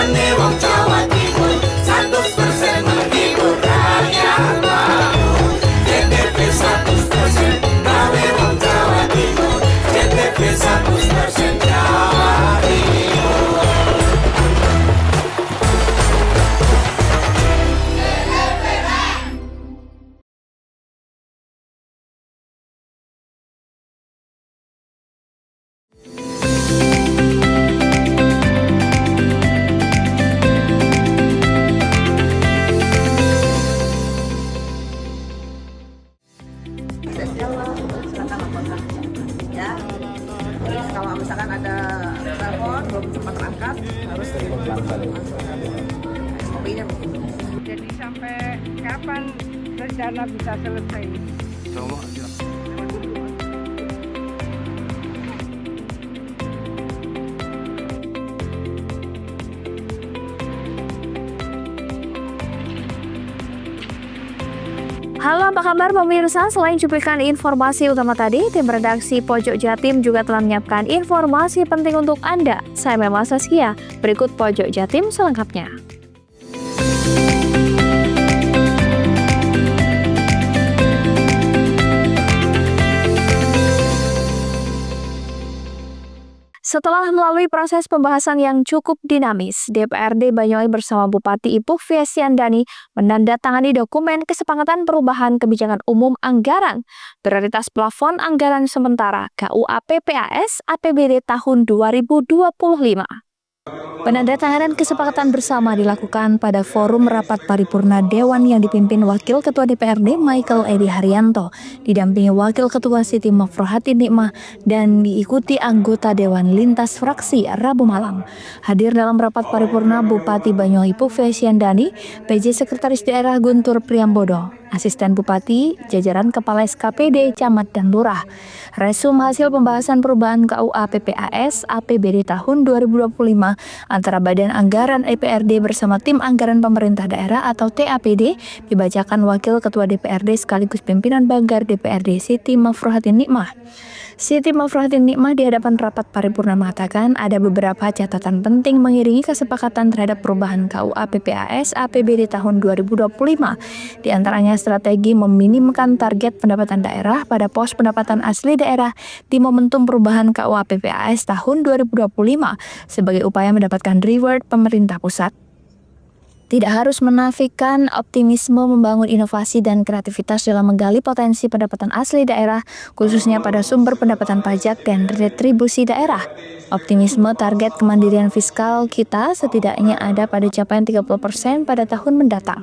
Ane wong Jawa Timur 100% menghibur rakyat makmur. JTV 100% gawe wong Jawa Timur. JTV 100% Jawa Timur. Ya, terus kalau misalkan ada telepon belum sempat angkat harus SOP-nya begitu. Jadi sampai kapan rencana bisa selesai? Halo, apa kabar pemirsa? Selain cuplikan informasi utama tadi, tim redaksi Pojok Jatim juga telah menyiapkan informasi penting untuk Anda. Saya Mema Saskia. Berikut Pojok Jatim selengkapnya. Setelah melalui proses pembahasan yang cukup dinamis, DPRD Banyuwangi bersama Bupati Ipuk Fiesiandani menandatangani dokumen kesepakatan perubahan kebijakan umum anggaran prioritas plafon anggaran sementara KUA PPAS APBD tahun 2025. Penandatanganan kesepakatan bersama dilakukan pada forum rapat paripurna Dewan yang dipimpin Wakil Ketua DPRD Michael Edi Haryanto, didampingi Wakil Ketua Siti Mafrohati Nikmah dan diikuti anggota Dewan lintas fraksi Rabu malam. Hadir dalam rapat paripurna Bupati Banyuwangi Ipuk Fiesiandani, PJ Sekretaris Daerah Guntur Priambodo, Asisten Bupati, jajaran Kepala SKPD, Camat dan Lurah. Resum hasil pembahasan perubahan KUA PPAS APBD tahun 2025 antara Badan Anggaran DPRD bersama Tim Anggaran Pemerintah Daerah atau TAPD dibacakan Wakil Ketua DPRD sekaligus pimpinan Banggar DPRD Siti Mafrohati Nikmah. Siti Mafrohati Nikmah di hadapan rapat paripurna mengatakan ada beberapa catatan penting mengiringi kesepakatan terhadap perubahan KUA PPAS APBD tahun 2025. Di antaranya strategi meminimkan target pendapatan daerah pada pos pendapatan asli daerah di momentum perubahan KUA PPAS tahun 2025 sebagai upaya mendapatkan reward pemerintah pusat. Tidak harus menafikan optimisme membangun inovasi dan kreativitas dalam menggali potensi pendapatan asli daerah, khususnya pada sumber pendapatan pajak dan retribusi daerah. Optimisme target kemandirian fiskal kita setidaknya ada pada capaian 30% pada tahun mendatang.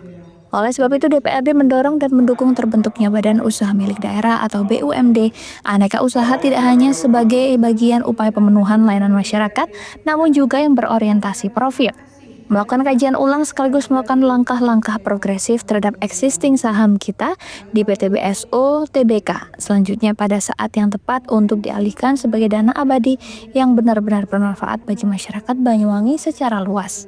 Oleh sebab itu, DPRD mendorong dan mendukung terbentuknya Badan Usaha Milik Daerah atau BUMD. Aneka usaha tidak hanya sebagai bagian upaya pemenuhan layanan masyarakat, namun juga yang berorientasi profit. Melakukan kajian ulang sekaligus melakukan langkah-langkah progresif terhadap existing saham kita di PT BSO Tbk. Selanjutnya pada saat yang tepat untuk dialihkan sebagai dana abadi yang benar-benar bermanfaat bagi masyarakat Banyuwangi secara luas.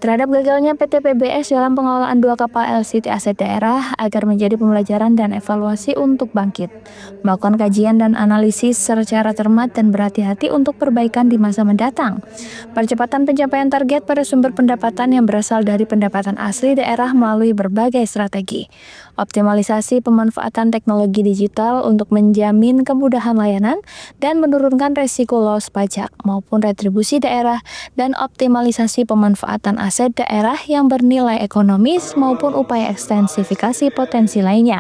Terhadap gagalnya PT PBS dalam pengelolaan 2 kapal LCT aset daerah agar menjadi pembelajaran dan evaluasi untuk bangkit. Melakukan kajian dan analisis secara cermat dan berhati-hati untuk perbaikan di masa mendatang. Percepatan pencapaian target pada sumber pendapatan yang berasal dari pendapatan asli daerah melalui berbagai strategi. Optimalisasi pemanfaatan teknologi digital untuk menjamin kemudahan layanan dan menurunkan resiko loss pajak maupun retribusi daerah dan optimalisasi pemanfaatan aset daerah yang bernilai ekonomis maupun upaya ekstensifikasi potensi lainnya.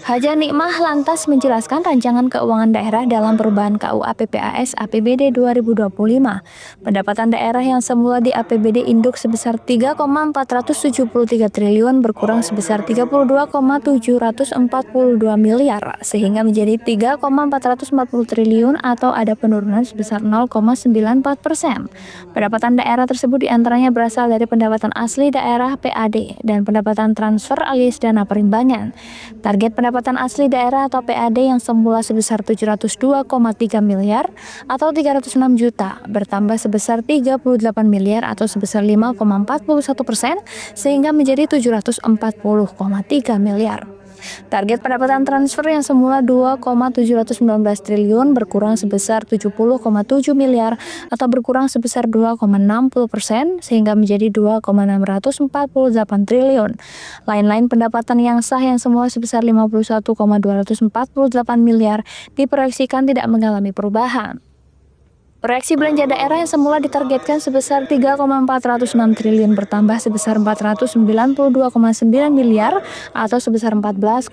Haja Nikmah lantas menjelaskan rancangan keuangan daerah dalam perubahan KUA PPAS APBD 2025. Pendapatan daerah yang semula di APBD induk sebesar 3,473 triliun berkurang sebesar 32,742 miliar sehingga menjadi 3,440 triliun atau ada penurunan sebesar 0,94%. Pendapatan daerah tersebut diantaranya berasal dari pendapatan asli daerah PAD dan pendapatan transfer alias dana perimbangan. Target pendapatan asli daerah atau PAD yang semula sebesar 702,3 miliar atau 306 juta bertambah sebesar 38 miliar atau sebesar 5,41% sehingga menjadi 740,3 miliar. Target pendapatan transfer yang semula 2,719 triliun berkurang sebesar 70,7 miliar atau berkurang sebesar 2,60% sehingga menjadi 2,648 triliun. Lain-lain pendapatan yang sah yang semula sebesar 51,248 miliar diproyeksikan tidak mengalami perubahan. Proyeksi belanja daerah yang semula ditargetkan sebesar 3,406 triliun bertambah sebesar 492,9 miliar atau sebesar 14,47%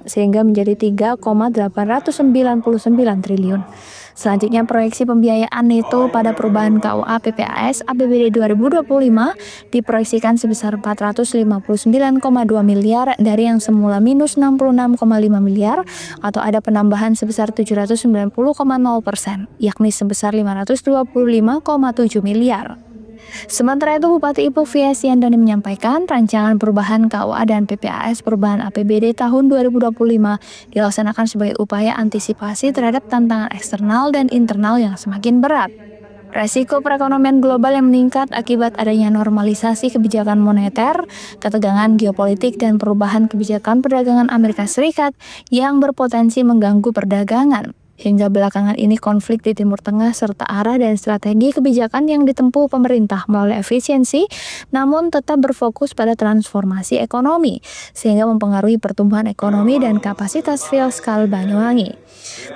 sehingga menjadi 3,899 triliun. Selanjutnya proyeksi pembiayaan neto pada perubahan KUA PPAS APBD 2025 diproyeksikan sebesar 459,2 miliar dari yang semula minus 66,5 miliar atau ada penambahan sebesar 790,0%, yakni sebesar 525,7 miliar. Sementara itu, Bupati Ipuk Fiasiandani menyampaikan rancangan perubahan KUA dan PPAS perubahan APBD tahun 2025 dilaksanakan sebagai upaya antisipasi terhadap tantangan eksternal dan internal yang semakin berat. Resiko perekonomian global yang meningkat akibat adanya normalisasi kebijakan moneter, ketegangan geopolitik, dan perubahan kebijakan perdagangan Amerika Serikat yang berpotensi mengganggu perdagangan. Hingga belakangan ini konflik di Timur Tengah serta arah dan strategi kebijakan yang ditempuh pemerintah melalui efisiensi namun tetap berfokus pada transformasi ekonomi sehingga mempengaruhi pertumbuhan ekonomi dan kapasitas fiskal Banyuwangi.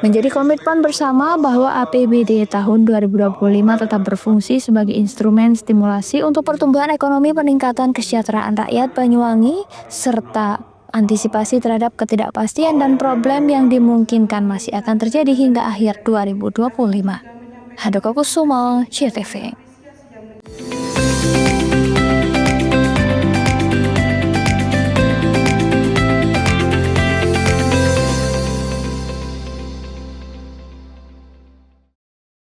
Menjadi komitmen bersama bahwa APBD tahun 2025 tetap berfungsi sebagai instrumen stimulasi untuk pertumbuhan ekonomi, peningkatan kesejahteraan rakyat Banyuwangi serta antisipasi terhadap ketidakpastian dan problem yang dimungkinkan masih akan terjadi hingga akhir 2025. Handoko Kusumo, CTV.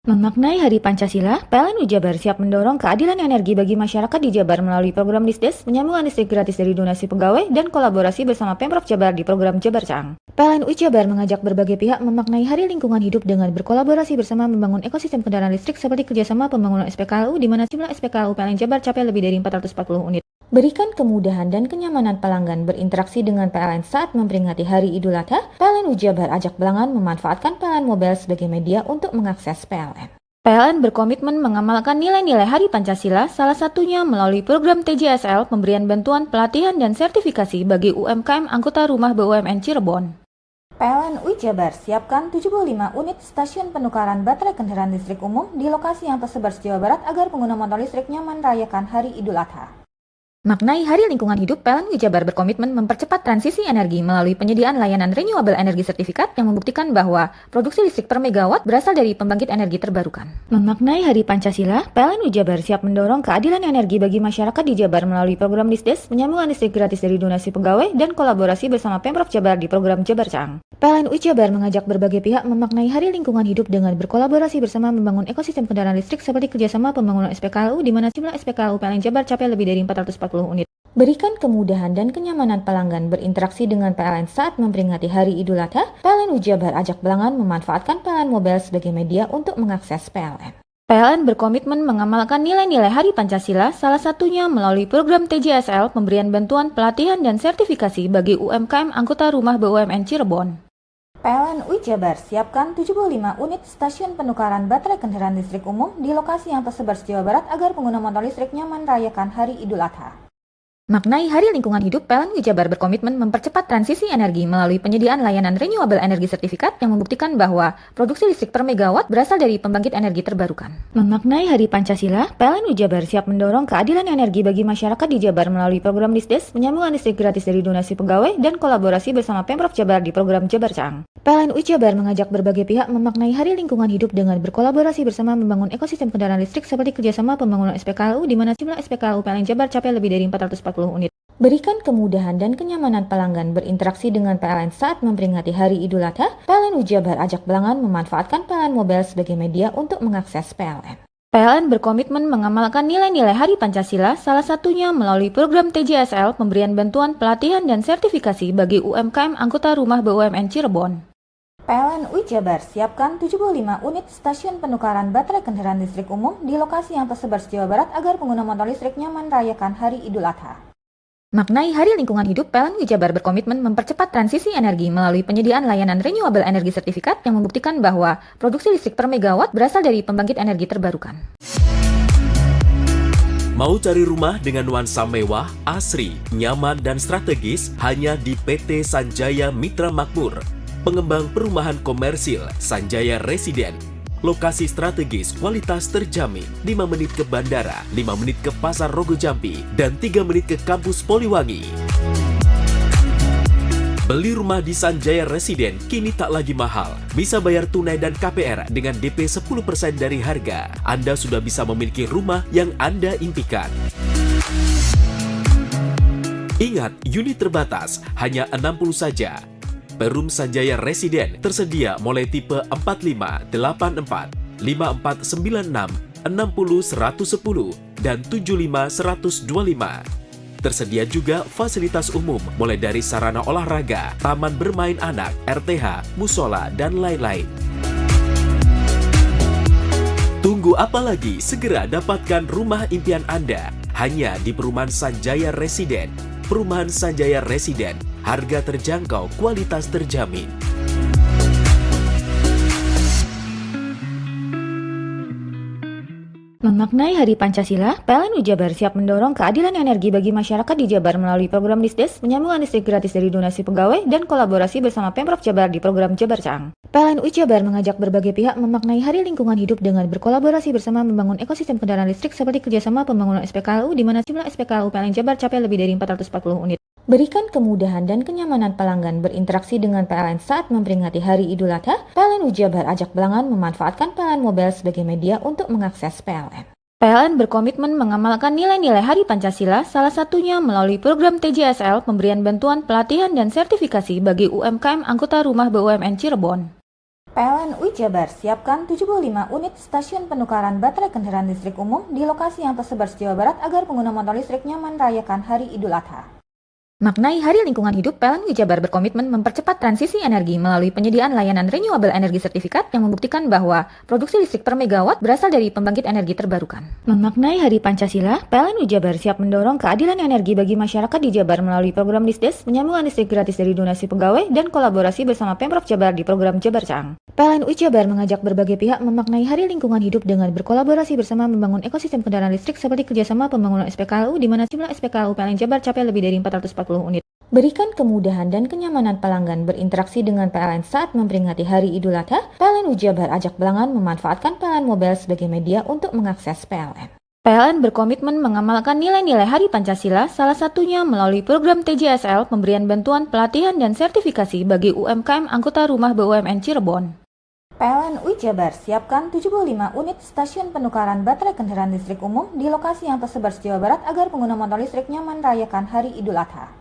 Memaknai Hari Pancasila, PLN Jabar siap mendorong keadilan energi bagi masyarakat di Jabar melalui program Disdes, penyambungan listrik gratis dari donasi pegawai, dan kolaborasi bersama Pemprov Jabar di program Jabar Caang. PLN Jabar mengajak berbagai pihak memaknai Hari Lingkungan Hidup dengan berkolaborasi bersama membangun ekosistem kendaraan listrik seperti kerjasama pembangunan SPKLU di mana jumlah SPKLU PLN Jabar capai lebih dari 440 unit. Berikan kemudahan dan kenyamanan pelanggan berinteraksi dengan PLN saat memperingati Hari Idul Adha, PLN Jabar ajak pelanggan memanfaatkan PLN Mobile sebagai media untuk mengakses PLN. PLN berkomitmen mengamalkan nilai-nilai Hari Pancasila, salah satunya melalui program TJSL, pemberian bantuan pelatihan dan sertifikasi bagi UMKM anggota rumah BUMN Cirebon. PLN Jabar siapkan 75 unit stasiun penukaran baterai kendaraan listrik umum di lokasi yang tersebar se-Jawa Barat agar pengguna motor listrik nyaman merayakan Hari Idul Adha. Maknai Hari Lingkungan Hidup, PLN Jabar berkomitmen mempercepat transisi energi melalui penyediaan layanan renewable energy sertifikat yang membuktikan bahwa produksi listrik per megawatt berasal dari pembangkit energi terbarukan. Memaknai Hari Pancasila, PLN Jabar siap mendorong keadilan energi bagi masyarakat di Jabar melalui program Disdes, penyambungan listrik gratis dari donasi pegawai, dan kolaborasi bersama Pemprov Jabar di program Jabar Caang. PLN Jabar mengajak berbagai pihak memaknai Hari Lingkungan Hidup dengan berkolaborasi bersama membangun ekosistem kendaraan listrik seperti kerjasama pembangunan SPKLU di mana jumlah SPKLU PLN Jabar capai lebih dari 440 unit. Berikan kemudahan dan kenyamanan pelanggan berinteraksi dengan PLN saat memperingati Hari Idul Adha, PLN Jabar ajak pelanggan memanfaatkan PLN Mobile sebagai media untuk mengakses PLN. PLN berkomitmen mengamalkan nilai-nilai Hari Pancasila, salah satunya melalui program TJSL, pemberian bantuan pelatihan dan sertifikasi bagi UMKM anggota rumah BUMN Cirebon. PLN Jabar siapkan 75 unit stasiun penukaran baterai kendaraan listrik umum di lokasi yang tersebar se-Jawa Barat agar pengguna motor listrik nyaman merayakan Hari Idul Adha. Maknai Hari Lingkungan Hidup, PLN Jabar berkomitmen mempercepat transisi energi melalui penyediaan layanan renewable energy sertifikat yang membuktikan bahwa produksi listrik per megawatt berasal dari pembangkit energi terbarukan. Memaknai Hari Pancasila, PLN Jabar siap mendorong keadilan energi bagi masyarakat di Jabar melalui program Disdes, penyambungan listrik gratis dari donasi pegawai, dan kolaborasi bersama Pemprov Jabar di program Jabar Caang. PLN Jabar mengajak berbagai pihak memaknai Hari Lingkungan Hidup dengan berkolaborasi bersama membangun ekosistem kendaraan listrik seperti kerjasama pembangunan SPKLU di mana jumlah SPKLU PLN Jabar capai lebih dari 440 unit. Berikan kemudahan dan kenyamanan pelanggan berinteraksi dengan PLN saat memperingati Hari Idul Adha, PLN Jabar ajak pelanggan memanfaatkan PLN Mobile sebagai media untuk mengakses PLN. PLN berkomitmen mengamalkan nilai-nilai Hari Pancasila, salah satunya melalui program TJSL, pemberian bantuan pelatihan dan sertifikasi bagi UMKM anggota rumah BUMN Cirebon. PLN Jabar siapkan 75 unit stasiun penukaran baterai kendaraan listrik umum di lokasi yang tersebar se-Jawa Barat agar pengguna motor listrik nyaman merayakan Hari Idul Adha. Maknai Hari Lingkungan Hidup, PLN Jabar berkomitmen mempercepat transisi energi melalui penyediaan layanan renewable energy sertifikat yang membuktikan bahwa produksi listrik per megawatt berasal dari pembangkit energi terbarukan. Mau cari rumah dengan nuansa mewah, asri, nyaman, dan strategis hanya di PT Sanjaya Mitra Makmur. Pengembang perumahan komersil Sanjaya Residen. Lokasi strategis, kualitas terjamin. 5 menit ke bandara, 5 menit ke Pasar Rogo Jambi, dan 3 menit ke kampus Poliwangi. Beli rumah di Sanjaya Residen kini tak lagi mahal. Bisa bayar tunai dan KPR dengan DP 10% dari harga. Anda sudah bisa memiliki rumah yang Anda impikan. Ingat, unit terbatas, hanya 60 saja. Perum Sanjaya Residen tersedia mulai tipe 45, 84, 5496, 60 110, dan 75 125. Tersedia juga fasilitas umum mulai dari sarana olahraga, taman bermain anak, RTH, musola, dan lain-lain. Tunggu apa lagi? Segera dapatkan rumah impian Anda hanya di Perumahan Sanjaya Residen. Perumahan Sanjaya Residen, harga terjangkau, kualitas terjamin. Memaknai Hari Pancasila, PLN Jabar siap mendorong keadilan energi bagi masyarakat di Jabar melalui program Disdes, penyambungan listrik gratis dari donasi pegawai, dan kolaborasi bersama Pemprov Jabar di program Jabar Caang. PLN Jabar mengajak berbagai pihak memaknai Hari Lingkungan Hidup dengan berkolaborasi bersama membangun ekosistem kendaraan listrik seperti kerjasama pembangunan SPKLU di mana jumlah SPKLU PLN Jabar capai lebih dari 440 unit. Berikan kemudahan dan kenyamanan pelanggan berinteraksi dengan PLN saat memperingati Hari Idul Adha. PLN Jabar ajak pelanggan memanfaatkan PLN Mobile sebagai media untuk mengakses PLN. PLN berkomitmen mengamalkan nilai-nilai Hari Pancasila, salah satunya melalui program TJSL, pemberian bantuan, pelatihan, dan sertifikasi bagi UMKM anggota rumah BUMN Cirebon. PLN Jabar siapkan 75 unit stasiun penukaran baterai kendaraan listrik umum di lokasi yang tersebar se-Jawa Barat agar pengguna motor listrik nyaman merayakan Hari Idul Adha. Maknai Hari Lingkungan Hidup, PLN Jabar berkomitmen mempercepat transisi energi melalui penyediaan layanan renewable energy sertifikat yang membuktikan bahwa produksi listrik per megawatt berasal dari pembangkit energi terbarukan. Memaknai Hari Pancasila, PLN Jabar siap mendorong keadilan energi bagi masyarakat di Jabar melalui program Disdes, penyambungan listrik gratis dari donasi pegawai, dan kolaborasi bersama Pemprov Jabar di program Jabar Caang. PLN Jabar mengajak berbagai pihak memaknai Hari Lingkungan Hidup dengan berkolaborasi bersama membangun ekosistem kendaraan listrik seperti kerjasama pembangunan SPKLU di mana jumlah SPKLU PLN Jabar capai lebih dari 440 unit. Berikan kemudahan dan kenyamanan pelanggan berinteraksi dengan PLN saat memperingati Hari Idul Adha. PLN Jabar ajak pelanggan memanfaatkan PLN Mobile sebagai media untuk mengakses PLN. PLN berkomitmen mengamalkan nilai-nilai Hari Pancasila, salah satunya melalui program TJSL, pemberian bantuan, pelatihan, dan sertifikasi bagi UMKM anggota rumah BUMN Cirebon. PLN Jabar siapkan 75 unit stasiun penukaran baterai kendaraan listrik umum di lokasi yang tersebar se-Jawa Barat agar pengguna motor listrik nyaman merayakan Hari Idul Adha.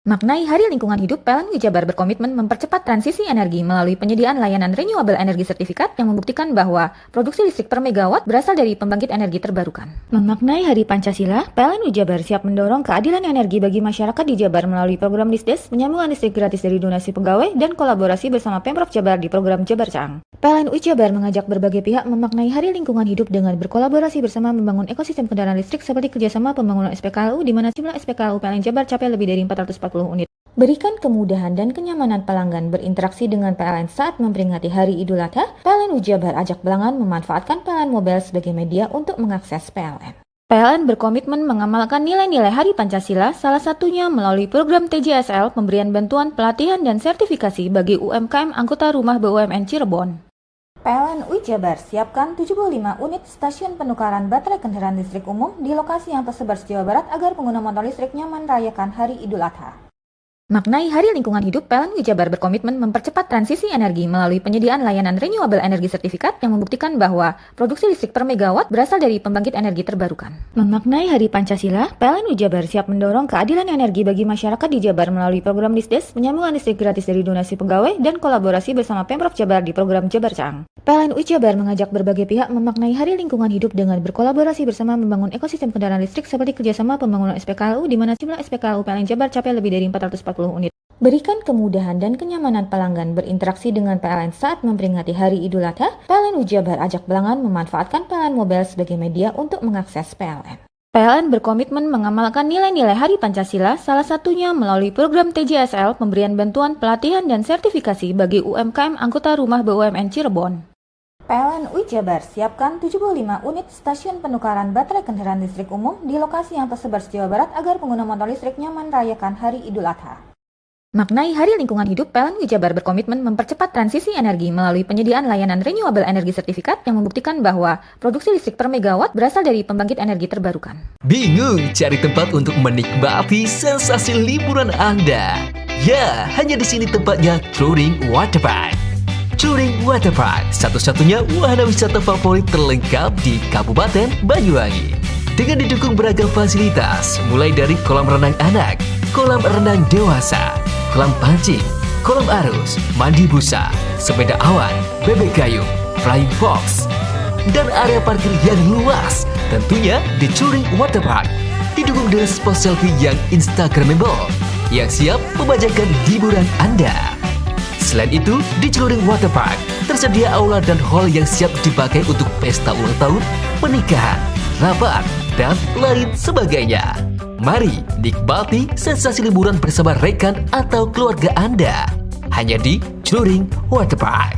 Maknai Hari Lingkungan Hidup, PLN Jabar berkomitmen mempercepat transisi energi melalui penyediaan layanan renewable energy sertifikat yang membuktikan bahwa produksi listrik per megawatt berasal dari pembangkit energi terbarukan. Memaknai Hari Pancasila, PLN Jabar siap mendorong keadilan energi bagi masyarakat di Jabar melalui program Disdes, penyambungan listrik gratis dari donasi pegawai, dan kolaborasi bersama Pemprov Jabar di program Jabar Caang. PLN Jabar mengajak berbagai pihak memaknai Hari Lingkungan Hidup dengan berkolaborasi bersama membangun ekosistem kendaraan listrik seperti kerjasama pembangunan SPKLU di mana jumlah SPKLU PLN Jabar capai lebih dari 440 unit. Berikan kemudahan dan kenyamanan pelanggan berinteraksi dengan PLN saat memperingati Hari Idul Adha. PLN Jabar ajak pelanggan memanfaatkan PLN Mobile sebagai media untuk mengakses PLN. PLN berkomitmen mengamalkan nilai-nilai Hari Pancasila, salah satunya melalui program TJSL, pemberian bantuan, pelatihan, dan sertifikasi bagi UMKM anggota rumah BUMN Cirebon. PLN Jabar siapkan 75 unit stasiun penukaran baterai kendaraan listrik umum di lokasi yang tersebar se-Jawa Barat agar pengguna motor listrik nyaman merayakan Hari Idul Adha. Maknai Hari Lingkungan Hidup, PLN Jabar berkomitmen mempercepat transisi energi melalui penyediaan layanan renewable energy sertifikat yang membuktikan bahwa produksi listrik per megawatt berasal dari pembangkit energi terbarukan. Memaknai Hari Pancasila, PLN Jabar siap mendorong keadilan energi bagi masyarakat di Jabar melalui program Disdes, penyambungan listrik gratis dari donasi pegawai, dan kolaborasi bersama Pemprov Jabar di program Jabar Caang. PLN Jabar mengajak berbagai pihak memaknai Hari Lingkungan Hidup dengan berkolaborasi bersama membangun ekosistem kendaraan listrik seperti kerjasama pembangunan SPKLU di mana jumlah SPKLU PLN Jabar capai lebih dari 440 unit. Berikan kemudahan dan kenyamanan pelanggan berinteraksi dengan PLN saat memperingati Hari Idul Adha. PLN Jabar ajak pelanggan memanfaatkan PLN Mobile sebagai media untuk mengakses PLN. PLN berkomitmen mengamalkan nilai-nilai Hari Pancasila, salah satunya melalui program TJSL pemberian bantuan pelatihan dan sertifikasi bagi UMKM anggota rumah BUMN Cirebon. PLN UI Jabar siapkan 75 unit stasiun penukaran baterai kendaraan listrik umum di lokasi yang tersebar se-Jawa Barat agar pengguna motor listrik nyaman merayakan Hari Idul Adha. Maknai Hari Lingkungan Hidup, PLN UI Jabar berkomitmen mempercepat transisi energi melalui penyediaan layanan renewable energy sertifikat yang membuktikan bahwa produksi listrik per megawatt berasal dari pembangkit energi terbarukan. Bingung cari tempat untuk menikmati sensasi liburan Anda? Ya, hanya di sini tempatnya Touring Waterpark. Touring Waterpark, satu-satunya wahana wisata favorit terlengkap di Kabupaten Banyuwangi. Dengan didukung beragam fasilitas, mulai dari kolam renang anak, kolam renang dewasa, kolam pancing, kolam arus, mandi busa, sepeda awan, bebek kayu, flying fox, dan area parkir yang luas. Tentunya di Touring Waterpark didukung dengan spot selfie yang instagramable yang siap membajakan hiburan Anda. Selain itu, di Touring Waterpark tersedia aula dan hall yang siap dipakai untuk pesta ulang tahun, pernikahan, rapat, dan lain sebagainya. Mari nikmati sensasi liburan bersama rekan atau keluarga Anda. Hanya di Touring Waterpark.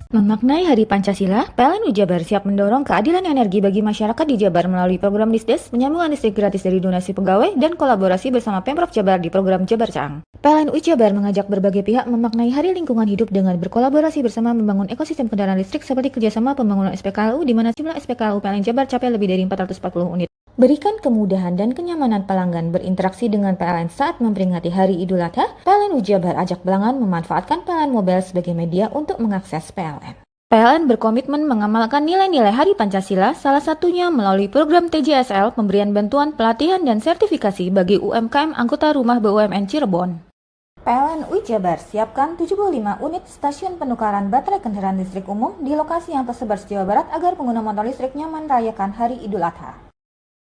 Memaknai Hari Pancasila, PLN UI Jabar siap mendorong keadilan energi bagi masyarakat di Jabar melalui program Disdes, penyambungan listrik gratis dari donasi pegawai, dan kolaborasi bersama Pemprov Jabar di program Jabar Cang. PLN UI Jabar mengajak berbagai pihak memaknai Hari Lingkungan Hidup dengan berkolaborasi bersama membangun ekosistem kendaraan listrik seperti kerjasama pembangunan SPKLU di mana jumlah SPKLU PLN Jabar capai lebih dari 440 unit. Berikan kemudahan dan kenyamanan pelanggan berinteraksi dengan PLN saat memperingati Hari Idul Adha. PLN UI Jabar ajak pelanggan memanfaatkan PLN Mobile sebagai media untuk mengakses PLN. PLN berkomitmen mengamalkan nilai-nilai Hari Pancasila, salah satunya melalui program TJSL pemberian bantuan pelatihan dan sertifikasi bagi UMKM anggota rumah BUMN Cirebon. PLN UI Jabar siapkan 75 unit stasiun penukaran baterai kendaraan listrik umum di lokasi yang tersebar se-Jawa Barat agar pengguna motor listrik nyaman merayakan Hari Idul Adha.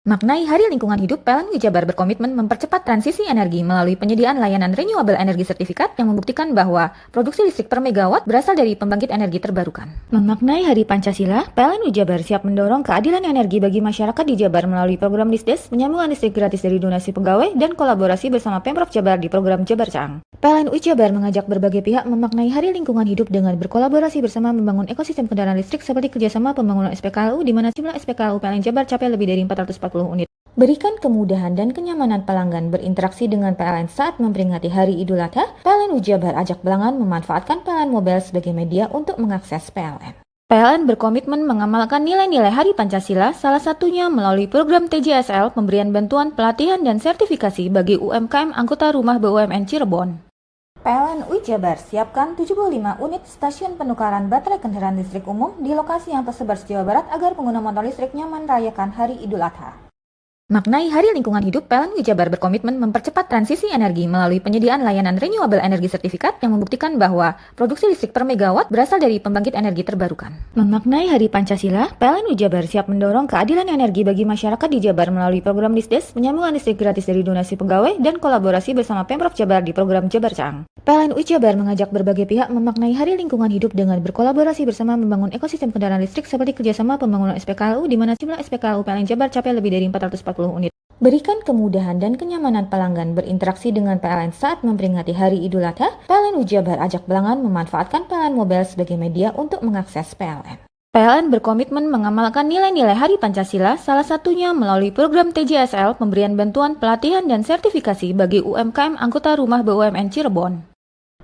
Maknai Hari Lingkungan Hidup, PLN UI Jabar berkomitmen mempercepat transisi energi melalui penyediaan layanan renewable energy sertifikat yang membuktikan bahwa produksi listrik per megawatt berasal dari pembangkit energi terbarukan. Memaknai Hari Pancasila, PLN UI Jabar siap mendorong keadilan energi bagi masyarakat di Jabar melalui program Disdes, penyambungan listrik gratis dari donasi pegawai, dan kolaborasi bersama Pemprov Jabar di program Jabar Cang. PLN UI Jabar mengajak berbagai pihak memaknai Hari Lingkungan Hidup dengan berkolaborasi bersama membangun ekosistem kendaraan listrik seperti kerjasama pembangunan SPKLU di mana jumlah SPKLU PLN Jabar capai lebih dari 440 unit. Berikan kemudahan dan kenyamanan pelanggan berinteraksi dengan PLN saat memperingati Hari Idul Adha. PLN UI Jabar ajak pelanggan memanfaatkan PLN Mobile sebagai media untuk mengakses PLN. PLN berkomitmen mengamalkan nilai-nilai Hari Pancasila, salah satunya melalui program TJSL pemberian bantuan pelatihan dan sertifikasi bagi UMKM anggota rumah BUMN Cirebon. PLN UI Jabar siapkan 75 unit stasiun penukaran baterai kendaraan listrik umum di lokasi yang tersebar se-Jawa Barat agar pengguna motor listrik nyaman merayakan Hari Idul Adha. Maknai Hari Lingkungan Hidup, PLN UI Jabar berkomitmen mempercepat transisi energi melalui penyediaan layanan renewable energy sertifikat yang membuktikan bahwa produksi listrik per megawatt berasal dari pembangkit energi terbarukan. Memaknai Hari Pancasila, PLN UI Jabar siap mendorong keadilan energi bagi masyarakat di Jabar melalui program Disdes, penyambungan listrik gratis dari donasi pegawai, dan kolaborasi bersama Pemprov Jabar di program Jabar Cang. PLN UI Jabar mengajak berbagai pihak memaknai Hari Lingkungan Hidup dengan berkolaborasi bersama membangun ekosistem kendaraan listrik seperti kerjasama pembangunan SPKLU di mana jumlah SPKLU PLN Jabar capai lebih dari 440 unit. Berikan kemudahan dan kenyamanan pelanggan berinteraksi dengan PLN saat memperingati Hari Idul Adha. PLN UI Jabar ajak pelanggan memanfaatkan PLN Mobile sebagai media untuk mengakses PLN. PLN berkomitmen mengamalkan nilai-nilai Hari Pancasila, salah satunya melalui program TJSL pemberian bantuan pelatihan dan sertifikasi bagi UMKM anggota rumah BUMN Cirebon.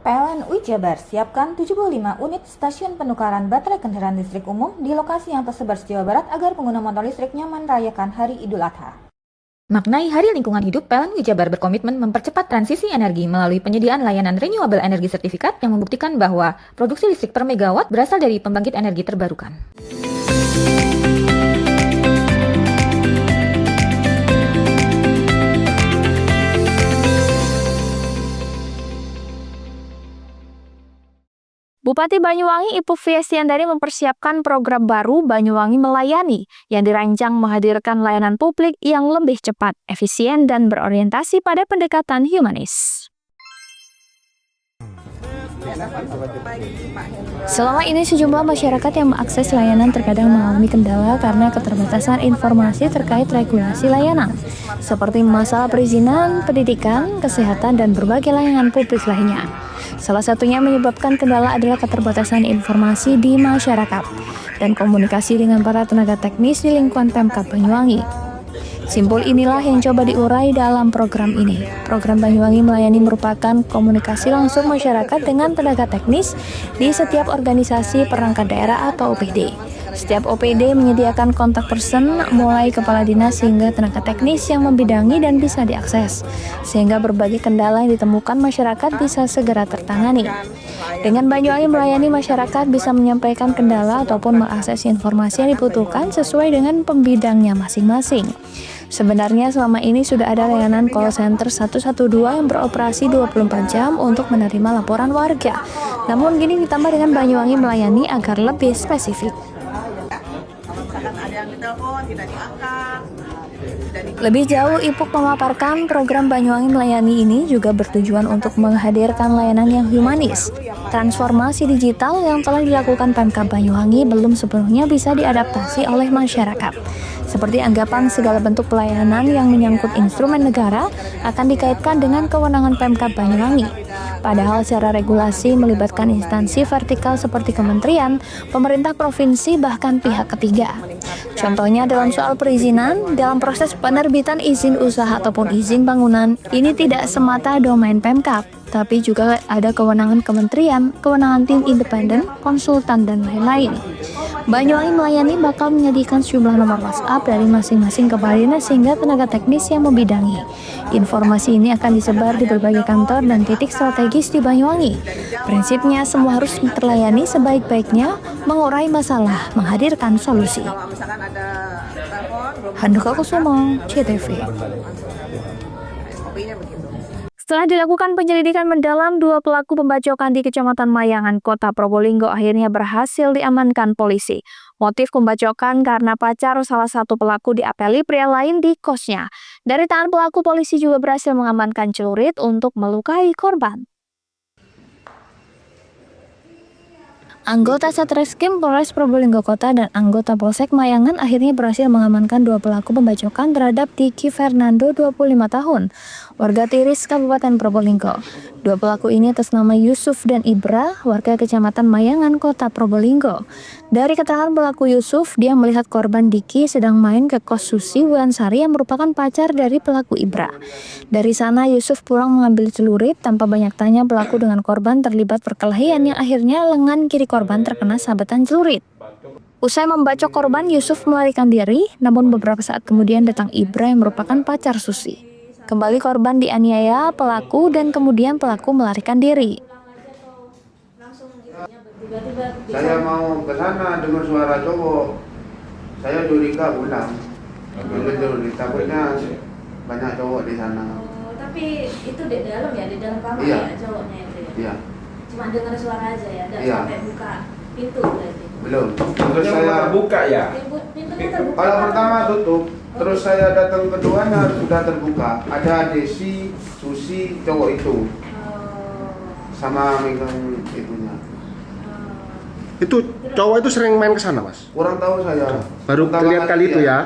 PLN UI Jabar siapkan 75 unit stasiun penukaran baterai kendaraan listrik umum di lokasi yang tersebar se-Jawa Barat agar pengguna motor listrik nyaman merayakan Hari Idul Adha. Maknai Hari Lingkungan Hidup, PLN UI Jabar berkomitmen mempercepat transisi energi melalui penyediaan layanan renewable energy sertifikat yang membuktikan bahwa produksi listrik per megawatt berasal dari pembangkit energi terbarukan. Bupati Banyuwangi Ibu Fiestiandari mempersiapkan program baru Banyuwangi Melayani yang dirancang menghadirkan layanan publik yang lebih cepat, efisien, dan berorientasi pada pendekatan humanis. Selama ini sejumlah masyarakat yang mengakses layanan terkadang mengalami kendala karena keterbatasan informasi terkait regulasi layanan, seperti masalah perizinan, pendidikan, kesehatan, dan berbagai layanan publik lainnya. Salah satunya menyebabkan kendala adalah keterbatasan informasi di masyarakat dan komunikasi dengan para tenaga teknis di lingkungan Pemkab Banyuwangi. Simpul inilah yang coba diurai dalam program ini. Program Banyuwangi Melayani merupakan komunikasi langsung masyarakat dengan tenaga teknis di setiap organisasi perangkat daerah atau OPD. Setiap OPD menyediakan kontak person mulai kepala dinas hingga tenaga teknis yang membidangi dan bisa diakses, sehingga berbagai kendala yang ditemukan masyarakat bisa segera tertangani. Dengan Banyuwangi Melayani, masyarakat bisa menyampaikan kendala ataupun mengakses informasi yang dibutuhkan sesuai dengan pembidangnya masing-masing. Sebenarnya selama ini sudah ada layanan call center 112 yang beroperasi 24 jam untuk menerima laporan warga. Namun kini ditambah dengan Banyuwangi Melayani agar lebih spesifik. Misalkan ada yang ditelepon tidak diangkat. Lebih jauh, Ipuk memaparkan program Banyuwangi Melayani ini juga bertujuan untuk menghadirkan layanan yang humanis. Transformasi digital yang telah dilakukan Pemkab Banyuwangi belum sepenuhnya bisa diadaptasi oleh masyarakat. Seperti anggapan segala bentuk pelayanan yang menyangkut instrumen negara akan dikaitkan dengan kewenangan Pemkab Banyuwangi. Padahal secara regulasi melibatkan instansi vertikal seperti kementerian, pemerintah provinsi, bahkan pihak ketiga. Contohnya dalam soal perizinan, dalam proses penerbitan izin usaha ataupun izin bangunan, ini tidak semata domain Pemkab, tapi juga ada kewenangan kementerian, kewenangan tim independen, konsultan, dan lain-lain. Banyuwangi Melayani bakal menyajikan sejumlah nomor WhatsApp dari masing-masing kepala dinas hingga tenaga teknis yang membidangi. Informasi ini akan disebar di berbagai kantor dan titik strategis di Banyuwangi. Prinsipnya semua harus terlayani sebaik-baiknya, mengurai masalah, menghadirkan solusi. Kalau misalkan ada telepon, Handoko Kusumo, CTV. SOP-nya begitu. Setelah dilakukan penyelidikan mendalam, 2 pelaku pembacokan di Kecamatan Mayangan, Kota Probolinggo akhirnya berhasil diamankan polisi. Motif pembacokan karena pacar salah satu pelaku diapeli pria lain di kosnya. Dari tangan pelaku, polisi juga berhasil mengamankan celurit untuk melukai korban. Anggota Satreskrim Polres Probolinggo Kota dan anggota Polsek Mayangan akhirnya berhasil mengamankan 2 pelaku pembacokan terhadap Diki Fernando, 25 tahun, warga Tiris, Kabupaten Probolinggo. 2 pelaku ini atas nama Yusuf dan Ibra, warga Kecamatan Mayangan, Kota Probolinggo. Dari keterangan pelaku Yusuf, dia melihat korban Diki sedang main ke kos Susi Wulansari yang merupakan pacar dari pelaku Ibra. Dari sana Yusuf pulang mengambil celurit. Tanpa banyak tanya, pelaku dengan korban terlibat perkelahian yang akhirnya lengan kiri korban terkena sabetan celurit. Usai membacok korban, Yusuf melarikan diri, namun beberapa saat kemudian datang Ibra yang merupakan pacar Susi. Kembali korban dianiaya pelaku dan kemudian pelaku melarikan diri. Saya mau ke sana dengar suara cowok. Saya curiga pulang. Betul, takutnya banyak cowok di sana. Tapi itu di dalam ya, di dalam kamar Iya. ya cowoknya itu ya? Iya. Cuma dengar suara aja ya, nggak Iya. sampai buka pintu berarti? Belum. Terus saya buka ya. Pintunya terbuka. kalau pertama tutup, terus saya datang keduanya sudah terbuka. Ada Desi, Susi, cowok itu, sama megang itunya. Itu cowok itu sering main ke sana, Mas? Kurang tahu saya. Baru Pertama lihat kali itu ya. Iya.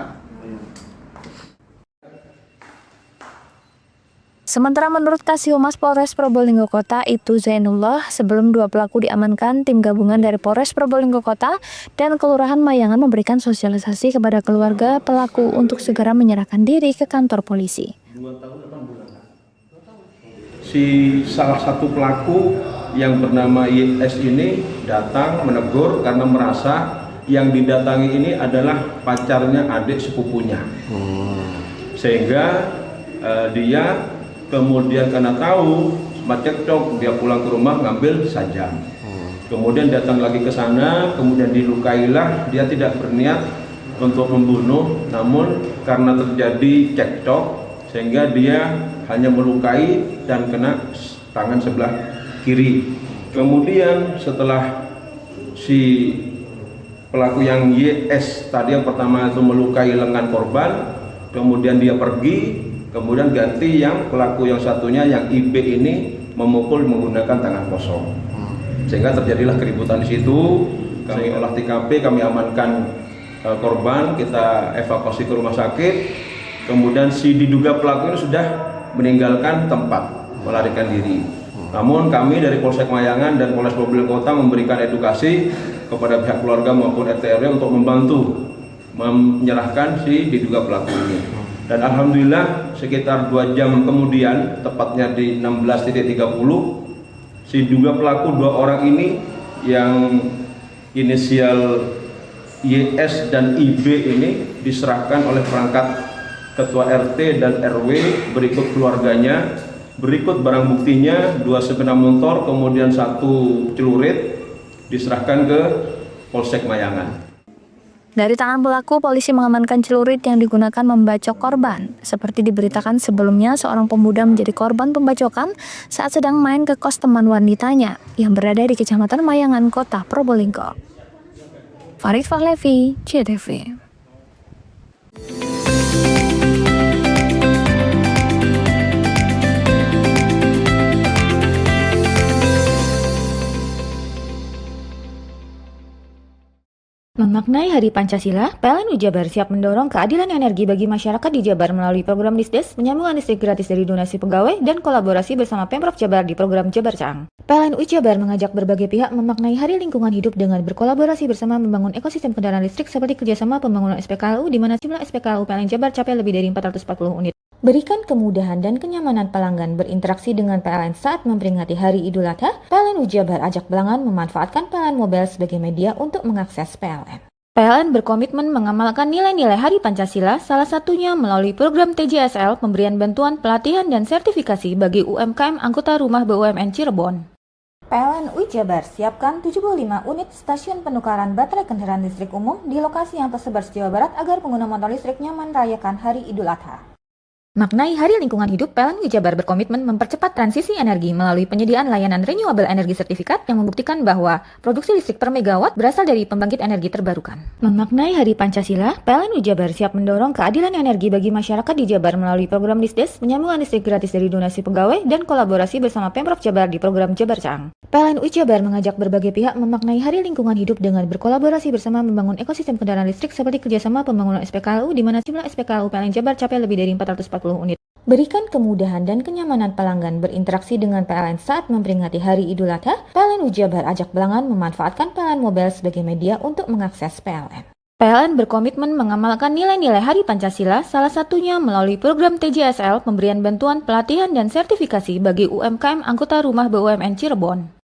Sementara menurut Kasih-Humas Polres Probolinggo Kota Ibtu Zainullah, sebelum 2 pelaku diamankan, tim gabungan dari Polres Probolinggo Kota dan Kelurahan Mayangan memberikan sosialisasi kepada keluarga pelaku untuk segera menyerahkan diri ke kantor polisi. Si salah satu pelaku yang bernama YS ini datang menegur karena merasa yang didatangi ini adalah pacarnya adik sepupunya. Sehingga dia kemudian karena tahu sempat cekcok, dia pulang ke rumah ngambil sajam. Kemudian datang lagi ke sana, kemudian dilukailah. Dia tidak berniat untuk membunuh, namun karena terjadi cekcok sehingga dia hanya melukai dan kena tangan sebelah kiri. Kemudian setelah si pelaku yang YS tadi yang pertama itu melukai lengan korban, kemudian dia pergi. Kemudian ganti yang pelaku yang satunya yang IB ini memukul menggunakan tangan kosong. sehingga terjadilah keributan di situ. Kami olah TKP, kami amankan korban, kita evakuasi ke rumah sakit. Kemudian si diduga pelaku ini sudah meninggalkan tempat, melarikan diri. Namun kami dari Polsek Mayangan dan Polres Probolinggo Kota memberikan edukasi kepada pihak keluarga maupun RT RW untuk membantu menyerahkan si diduga pelaku ini. Dan alhamdulillah sekitar 2 jam kemudian, tepatnya di 16.30, si diduga pelaku 2 orang ini yang inisial YS dan IB ini diserahkan oleh perangkat ketua RT dan RW berikut keluarganya, berikut barang buktinya 2 sepeda motor, kemudian 1 celurit diserahkan ke Polsek Mayangan. Dari tangan pelaku, polisi mengamankan celurit yang digunakan membacok korban. Seperti diberitakan sebelumnya, seorang pemuda menjadi korban pembacokan saat sedang main ke kos teman wanitanya yang berada di Kecamatan Mayangan, Kota Probolinggo. Farid Fahlevi, JTV. Memaknai Hari Pancasila, PLN Jabar siap mendorong keadilan energi bagi masyarakat di Jabar melalui program Disdes, penyambungan listrik gratis dari donasi pegawai, dan kolaborasi bersama Pemprov Jabar di program Jabar Caang. PLN Jabar mengajak berbagai pihak memaknai Hari Lingkungan Hidup dengan berkolaborasi bersama membangun ekosistem kendaraan listrik seperti kerjasama pembangunan SPKLU di mana jumlah SPKLU PLN Jabar capai lebih dari 440 unit. Berikan kemudahan dan kenyamanan pelanggan berinteraksi dengan PLN saat memperingati Hari Idul Adha. PLN Jabar ajak pelanggan memanfaatkan PLN Mobile sebagai media untuk mengakses PLN. PLN berkomitmen mengamalkan nilai-nilai Hari Pancasila, salah satunya melalui program TJSL, pemberian bantuan pelatihan dan sertifikasi bagi UMKM anggota rumah BUMN Cirebon. PLN Jabar siapkan 75 unit stasiun penukaran baterai kendaraan listrik umum di lokasi yang tersebar se Jawa Barat agar pengguna motor listrik nyaman merayakan Hari Idul Adha. Maknai Hari Lingkungan Hidup, PLN Jabar berkomitmen mempercepat transisi energi melalui penyediaan layanan renewable energy sertifikat yang membuktikan bahwa produksi listrik per megawatt berasal dari pembangkit energi terbarukan. Memaknai Hari Pancasila, PLN Jabar siap mendorong keadilan energi bagi masyarakat di Jabar melalui program Disdes, penyambungan listrik gratis dari donasi pegawai, dan kolaborasi bersama Pemprov Jabar di program Jabar Caang. PLN Jabar mengajak berbagai pihak memaknai Hari Lingkungan Hidup dengan berkolaborasi bersama membangun ekosistem kendaraan listrik seperti kerjasama pembangunan SPKLU di mana jumlah SPKLU PLN Jabar capai lebih dari 440 unit. Berikan kemudahan dan kenyamanan pelanggan berinteraksi dengan PLN saat memperingati Hari Idul Adha. PLN Jabar ajak pelanggan memanfaatkan PLN Mobile sebagai media untuk mengakses PLN. PLN berkomitmen mengamalkan nilai-nilai Hari Pancasila, salah satunya melalui program TJSL, pemberian bantuan pelatihan dan sertifikasi bagi UMKM anggota rumah BUMN Cirebon.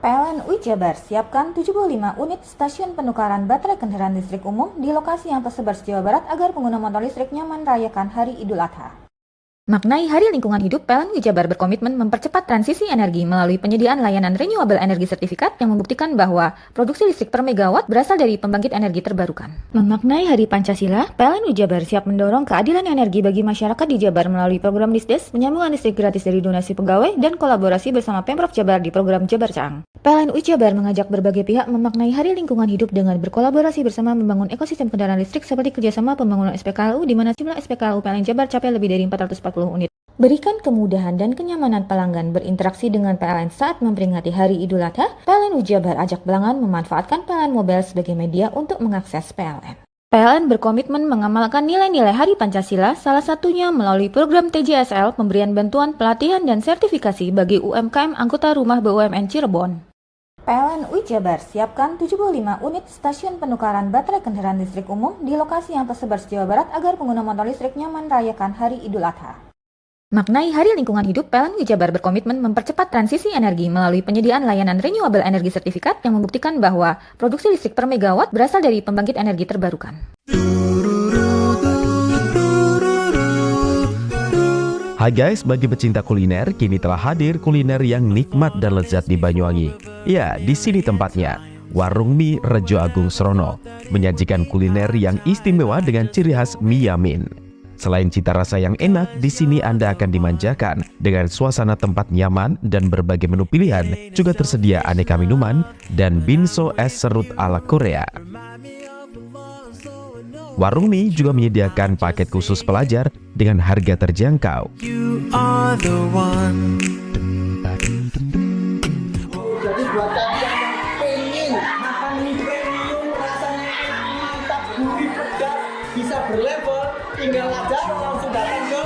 PLN Jabar siapkan 75 unit stasiun penukaran baterai kendaraan listrik umum di lokasi yang tersebar se Jawa Barat agar pengguna motor listrik nyaman merayakan Hari Idul Adha. Maknai Hari Lingkungan Hidup, PLN Jabar berkomitmen mempercepat transisi energi melalui penyediaan layanan renewable energy sertifikat yang membuktikan bahwa produksi listrik per megawatt berasal dari pembangkit energi terbarukan. Memaknai Hari Pancasila, PLN Jabar siap mendorong keadilan energi bagi masyarakat di Jabar melalui program Disdes, penyambungan listrik gratis dari donasi pegawai, dan kolaborasi bersama Pemprov Jabar di program Jabar Caang. PLN Jabar mengajak berbagai pihak memaknai Hari Lingkungan Hidup dengan berkolaborasi bersama membangun ekosistem kendaraan listrik seperti kerjasama pembangunan SPKLU di mana jumlah SPKLU PLN Jabar capai lebih dari 440 unit. Berikan kemudahan dan kenyamanan pelanggan berinteraksi dengan PLN saat memperingati Hari Idul Adha. PLN Jabar ajak pelanggan memanfaatkan PLN Mobile sebagai media untuk mengakses PLN. PLN berkomitmen mengamalkan nilai-nilai Hari Pancasila, salah satunya melalui program TJSL, pemberian bantuan pelatihan dan sertifikasi bagi UMKM anggota rumah BUMN Cirebon. PLN Jabar siapkan 75 unit stasiun penukaran baterai kendaraan listrik umum di lokasi yang tersebar se Jawa Barat agar pengguna motor listrik nyaman merayakan Hari Idul Adha. Maknai Hari Lingkungan Hidup, PLN Jabar berkomitmen mempercepat transisi energi melalui penyediaan layanan renewable energy sertifikat yang membuktikan bahwa produksi listrik per megawatt berasal dari pembangkit energi terbarukan. Hai guys, bagi pecinta kuliner, kini telah hadir kuliner yang nikmat dan lezat di Banyuwangi. Ya, di sini tempatnya. Warung Mie Rejo Agung Srono menyajikan kuliner yang istimewa dengan ciri khas mie yamin. Selain cita rasa yang enak, di sini Anda akan dimanjakan dengan suasana tempat nyaman dan berbagai menu pilihan. Juga tersedia aneka minuman dan binso es serut ala Korea. Warung Mie juga menyediakan paket khusus pelajar dengan harga terjangkau. Jadi buat kalian yang pengen makan mie premium rasanya mantap, gurih, pedas, bisa berlevel, tinggal aja langsung datang ke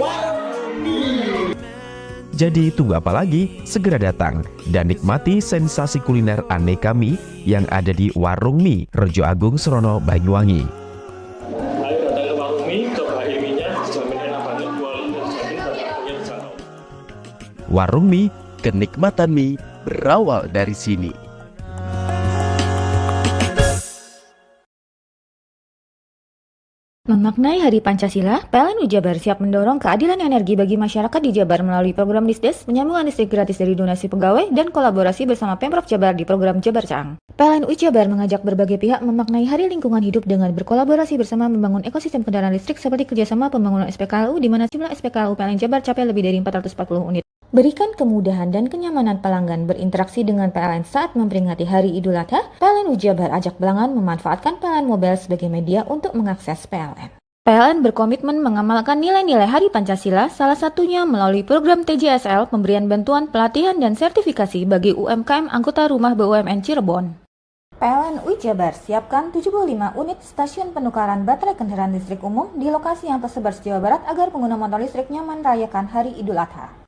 Warung Mie. Jadi tunggu apa lagi? Segera datang dan nikmati sensasi kuliner aneka mie yang ada di Warung Mie Rejo Agung Srono, Banyuwangi. Ayo datang ke Warung Mie, coba mie-nya, jamin enak banget, kualitas jamin harganya terjangkau. Warung Mie, kenikmatan mie berawal dari sini. Memaknai Hari Pancasila, PLN Jabar siap mendorong keadilan energi bagi masyarakat di Jabar melalui program Disdes, penyambungan listrik gratis dari donasi pegawai, dan kolaborasi bersama Pemprov Jabar di program Jabar Caang. PLN Jabar mengajak berbagai pihak memaknai Hari Lingkungan Hidup dengan berkolaborasi bersama membangun ekosistem kendaraan listrik seperti kerjasama pembangunan SPKLU di mana jumlah SPKLU PLN Jabar capai lebih dari 440 unit. Berikan kemudahan dan kenyamanan pelanggan berinteraksi dengan PLN saat memperingati Hari Idul Adha, PLN Jabar ajak pelanggan memanfaatkan PLN Mobile sebagai media untuk mengakses PLN. PLN berkomitmen mengamalkan nilai-nilai Hari Pancasila, salah satunya melalui program TJSL, pemberian bantuan, pelatihan, dan sertifikasi bagi UMKM anggota rumah BUMN Cirebon. PLN Jabar siapkan 75 unit stasiun penukaran baterai kendaraan listrik umum di lokasi yang tersebar se-Jawa Barat agar pengguna motor listrik nyaman merayakan Hari Idul Adha.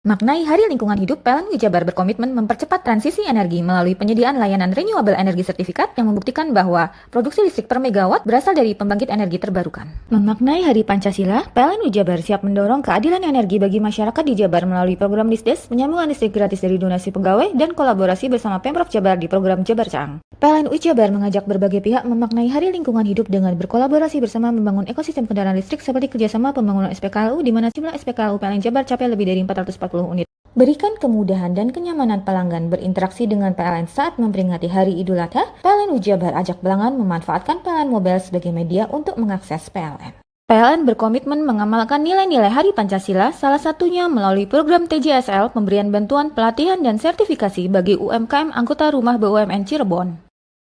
Maknai Hari Lingkungan Hidup, PLN Jabar berkomitmen mempercepat transisi energi melalui penyediaan layanan renewable energy sertifikat yang membuktikan bahwa produksi listrik per megawatt berasal dari pembangkit energi terbarukan. Memaknai Hari Pancasila, PLN Jabar siap mendorong keadilan energi bagi masyarakat di Jabar melalui program Disdes, penyambungan listrik gratis dari donasi pegawai, dan kolaborasi bersama Pemprov Jabar di program Jabar Caang. PLN Jabar mengajak berbagai pihak memaknai Hari Lingkungan Hidup dengan berkolaborasi bersama membangun ekosistem kendaraan listrik seperti kerjasama pembangunan SPKLU di mana jumlah SPKLU PLN Jabar capai lebih dari 440 unit. Berikan kemudahan dan kenyamanan pelanggan berinteraksi dengan PLN saat memperingati Hari Idul Adha, PLN Jabar ajak pelanggan memanfaatkan PLN Mobile sebagai media untuk mengakses PLN. PLN berkomitmen mengamalkan nilai-nilai Hari Pancasila, salah satunya melalui program TJSL, pemberian bantuan, pelatihan, dan sertifikasi bagi UMKM anggota rumah BUMN Cirebon.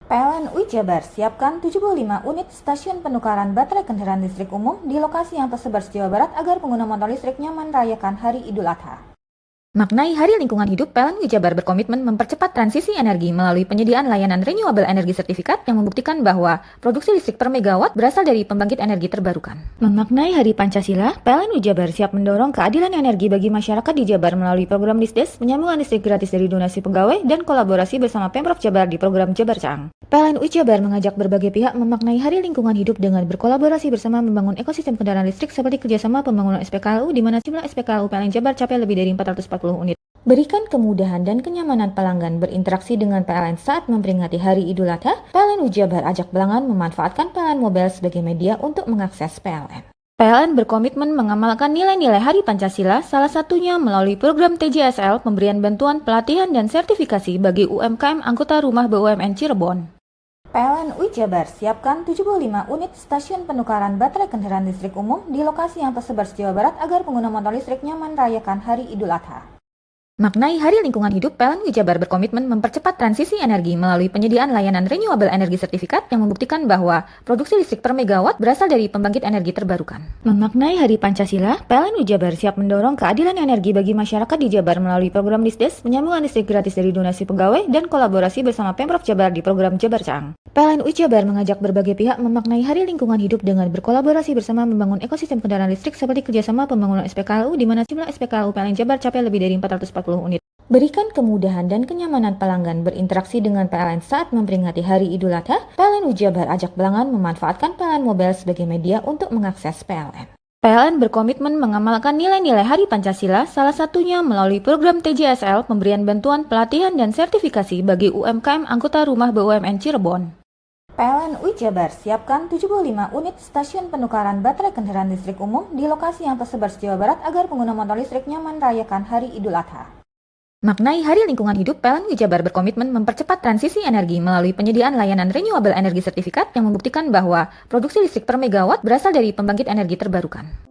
PLN Jabar siapkan 75 unit stasiun penukaran baterai kendaraan listrik umum di lokasi yang tersebar se-Jawa Barat agar pengguna motor listrik nyaman merayakan Hari Idul Adha. Maknai Hari Lingkungan Hidup, PLN Jabar berkomitmen mempercepat transisi energi melalui penyediaan layanan renewable energy sertifikat yang membuktikan bahwa produksi listrik per megawatt berasal dari pembangkit energi terbarukan. Memaknai Hari Pancasila, PLN Jabar siap mendorong keadilan energi bagi masyarakat di Jabar melalui program Disdes, penyambungan listrik gratis dari donasi pegawai, dan kolaborasi bersama Pemprov Jabar di program Jabar Caang. PLN Jabar mengajak berbagai pihak memaknai Hari Lingkungan Hidup dengan berkolaborasi bersama membangun ekosistem kendaraan listrik seperti kerjasama pembangunan SPKLU di mana jumlah SPKLU PLN Jabar capai lebih dari 440 unit. Berikan kemudahan dan kenyamanan pelanggan berinteraksi dengan PLN saat memperingati Hari Idul Adha, PLN Jabar ajak pelanggan memanfaatkan PLN Mobile sebagai media untuk mengakses PLN. PLN berkomitmen mengamalkan nilai-nilai Hari Pancasila, salah satunya melalui program TJSL, pemberian bantuan, pelatihan, dan sertifikasi bagi UMKM anggota rumah BUMN Cirebon. PLN Jabar siapkan 75 unit stasiun penukaran baterai kendaraan listrik umum di lokasi yang tersebar se-Jawa Barat agar pengguna motor listrik nyaman merayakan Hari Idul Adha. Maknai Hari Lingkungan Hidup, PLN Jabar berkomitmen mempercepat transisi energi melalui penyediaan layanan renewable energy sertifikat yang membuktikan bahwa produksi listrik per megawatt berasal dari pembangkit energi terbarukan. Memaknai Hari Pancasila, PLN Jabar siap mendorong keadilan energi bagi masyarakat di Jabar melalui program Disdes, penyambungan listrik gratis dari donasi pegawai, dan kolaborasi bersama Pemprov Jabar di program Jabar Caang. PLN Jabar mengajak berbagai pihak memaknai Hari Lingkungan Hidup dengan berkolaborasi bersama membangun ekosistem kendaraan listrik seperti kerjasama pembangunan SPKLU di mana jumlah SPKLU PLN Jabar capai lebih dari 440 unit. Berikan kemudahan dan kenyamanan pelanggan berinteraksi dengan PLN saat memperingati Hari Idul Adha, PLN Jabar ajak pelanggan memanfaatkan PLN Mobile sebagai media untuk mengakses PLN. PLN berkomitmen mengamalkan nilai-nilai Hari Pancasila, salah satunya melalui program TJSL, pemberian bantuan, pelatihan, dan sertifikasi bagi UMKM anggota rumah BUMN Cirebon. PLN Jabar siapkan 75 unit stasiun penukaran baterai kendaraan listrik umum di lokasi yang tersebar se-Jawa Barat agar pengguna motor listrik nyaman merayakan Hari Idul Adha. Maknai Hari Lingkungan Hidup, PLN Jabar berkomitmen mempercepat transisi energi melalui penyediaan layanan renewable energy sertifikat yang membuktikan bahwa produksi listrik per megawatt berasal dari pembangkit energi terbarukan.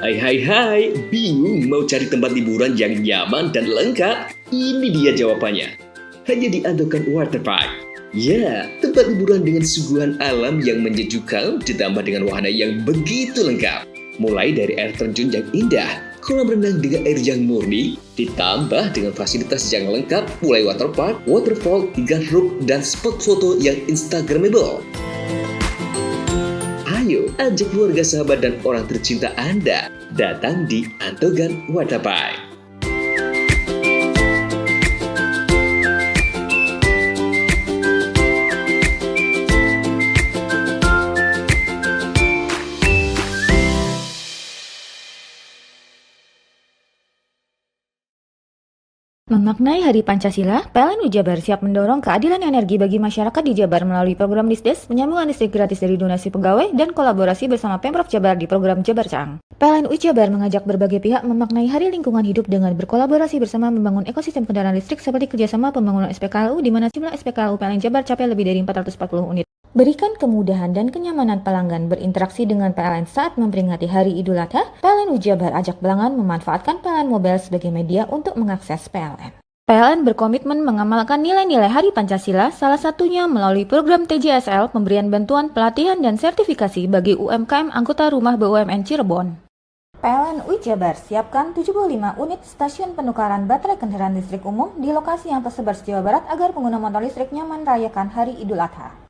Hai, bingung mau cari tempat liburan yang nyaman dan lengkap? Ini dia jawabannya. Hanya di Andokan Waterpark. Ya, tempat liburan dengan suguhan alam yang menyejukkan ditambah dengan wahana yang begitu lengkap. Mulai dari air terjun yang indah, kolam renang dengan air yang murni, ditambah dengan fasilitas yang lengkap mulai waterpark, waterfall, hingga roof dan spot foto yang instagramable. Ayo, ajak keluarga, sahabat, dan orang tercinta Anda datang di Antogan Waterpark. Memaknai Hari Pancasila, PLN Jabar siap mendorong keadilan energi bagi masyarakat di Jabar melalui program Disdes, penyambungan listrik gratis dari donasi pegawai, dan kolaborasi bersama Pemprov Jabar di program Jabar Caang. PLN Jabar mengajak berbagai pihak memaknai Hari Lingkungan Hidup dengan berkolaborasi bersama membangun ekosistem kendaraan listrik seperti kerjasama pembangunan SPKLU di mana jumlah SPKLU PLN Jabar capai lebih dari 440 unit. Berikan kemudahan dan kenyamanan pelanggan berinteraksi dengan PLN saat memperingati Hari Idul Adha, PLN Jabar ajak pelanggan memanfaatkan PLN Mobile sebagai media untuk mengakses PLN. PLN berkomitmen mengamalkan nilai-nilai Hari Pancasila, salah satunya melalui program TJSL, pemberian bantuan pelatihan dan sertifikasi bagi UMKM anggota rumah BUMN Cirebon. PLN Jabar siapkan 75 unit stasiun penukaran baterai kendaraan listrik umum di lokasi yang tersebar se-Jawa Barat agar pengguna motor listrik nyaman merayakan Hari Idul Adha.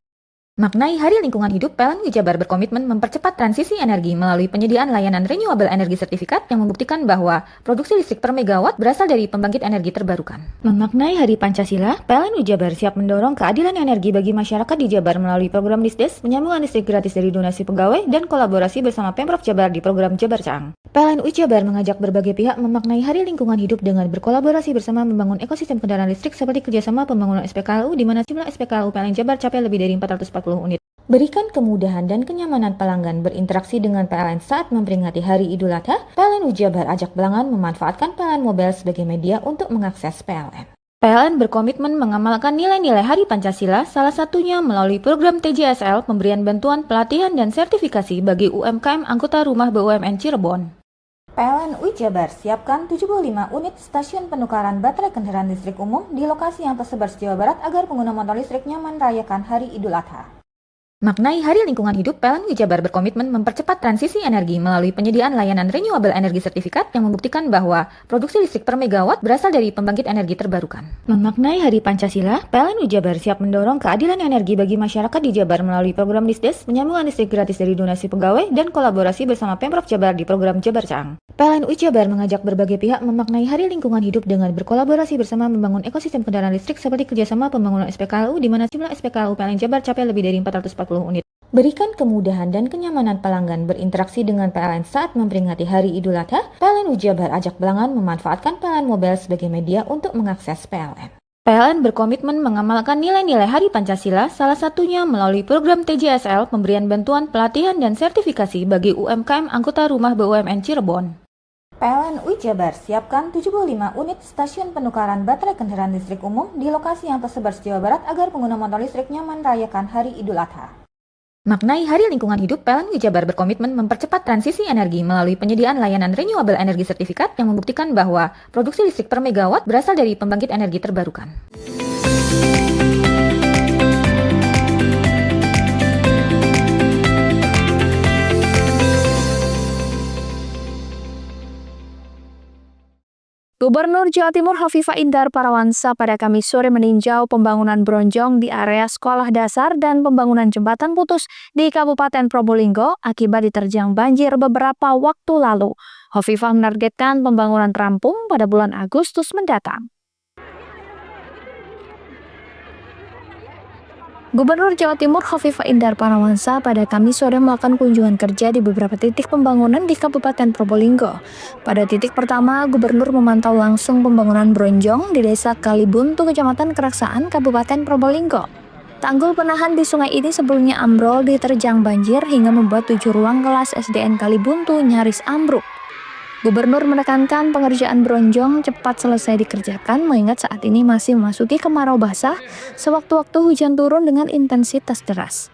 Maknai Hari Lingkungan Hidup, PLN Jabar berkomitmen mempercepat transisi energi melalui penyediaan layanan renewable energy sertifikat yang membuktikan bahwa produksi listrik per megawatt berasal dari pembangkit energi terbarukan. Memaknai Hari Pancasila, PLN Jabar siap mendorong keadilan energi bagi masyarakat di Jabar melalui program Disdes, penyambungan listrik gratis dari donasi pegawai, dan kolaborasi bersama Pemprov Jabar di program Jabar Caang. PLN Jabar mengajak berbagai pihak memaknai Hari Lingkungan Hidup dengan berkolaborasi bersama membangun ekosistem kendaraan listrik seperti kerjasama pembangunan SPKLU di mana jumlah SPKLU PLN Jabar capai lebih dari 440 unit. Berikan kemudahan dan kenyamanan pelanggan berinteraksi dengan PLN saat memperingati Hari Idul Adha, PLN Jabar ajak pelanggan memanfaatkan PLN Mobile sebagai media untuk mengakses PLN. PLN berkomitmen mengamalkan nilai-nilai Hari Pancasila, salah satunya melalui program TJSL, pemberian bantuan pelatihan dan sertifikasi bagi UMKM anggota rumah BUMN Cirebon. PLN Jabar siapkan 75 unit stasiun penukaran baterai kendaraan listrik umum di lokasi yang tersebar se-Jawa Barat agar pengguna motor listrik nyaman merayakan Hari Idul Adha. Maknai Hari Lingkungan Hidup, PLN Jabar berkomitmen mempercepat transisi energi melalui penyediaan layanan renewable energy sertifikat yang membuktikan bahwa produksi listrik per megawatt berasal dari pembangkit energi terbarukan. Memaknai Hari Pancasila, PLN Jabar siap mendorong keadilan energi bagi masyarakat di Jabar melalui program Disdes, penyambungan listrik gratis dari donasi pegawai, dan kolaborasi bersama Pemprov Jabar di program Jabar Caang. PLN Jabar mengajak berbagai pihak memaknai Hari Lingkungan Hidup dengan berkolaborasi bersama membangun ekosistem kendaraan listrik seperti kerjasama pembangunan SPKLU di mana jumlah SPKLU PLN Jabar capai lebih dari 440 unit. Berikan kemudahan dan kenyamanan pelanggan berinteraksi dengan PLN saat memperingati Hari Idul Adha, PLN Jabar ajak pelanggan memanfaatkan PLN Mobile sebagai media untuk mengakses PLN. PLN berkomitmen mengamalkan nilai-nilai Hari Pancasila, salah satunya melalui program TJSL, pemberian bantuan pelatihan dan sertifikasi bagi UMKM anggota rumah BUMN Cirebon. PLN Jabar siapkan 75 unit stasiun penukaran baterai kendaraan listrik umum di lokasi yang tersebar se-Jawa Barat agar pengguna motor listrik nyaman merayakan Hari Idul Adha. Maknai Hari Lingkungan Hidup, PLN Jabar berkomitmen mempercepat transisi energi melalui penyediaan layanan renewable energy sertifikat yang membuktikan bahwa produksi listrik per megawatt berasal dari pembangkit energi terbarukan. Gubernur Jawa Timur Hovifah Indar Parawansa pada Kamis sore meninjau pembangunan bronjong di area sekolah dasar dan pembangunan jembatan putus di Kabupaten Probolinggo akibat diterjang banjir beberapa waktu lalu. Hovifah menargetkan pembangunan rampung pada bulan Agustus mendatang. Gubernur Jawa Timur Hovifah Indar Parawansa pada Kamis sore melakukan kunjungan kerja di beberapa titik pembangunan di Kabupaten Probolinggo. Pada titik pertama, Gubernur memantau langsung pembangunan bronjong di Desa Kalibuntu, Kecamatan Keraksaan, Kabupaten Probolinggo. Tanggul penahan di sungai ini sebelumnya ambrol diterjang banjir hingga membuat 7 ruang kelas SDN Kalibuntu nyaris ambruk. Gubernur menekankan pengerjaan bronjong cepat selesai dikerjakan mengingat saat ini masih memasuki kemarau basah sewaktu-waktu hujan turun dengan intensitas deras.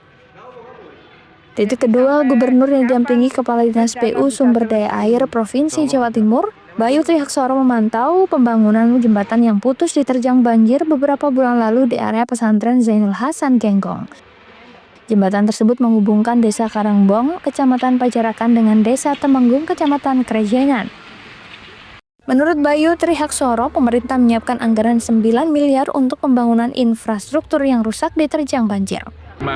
Titik kedua, Gubernur yang didampingi Kepala Dinas PU Sumber Daya Air Provinsi Jawa Timur, Bayu Trihaksoro memantau pembangunan jembatan yang putus diterjang banjir beberapa bulan lalu di area pesantren Zainul Hasan Genggong. Jembatan tersebut menghubungkan Desa Karangbong, Kecamatan Pajarakan dengan Desa Temenggung, Kecamatan Krejengan. Menurut Bayu Trihaksoro, pemerintah menyiapkan anggaran 9 miliar untuk pembangunan infrastruktur yang rusak diterjang banjir. 6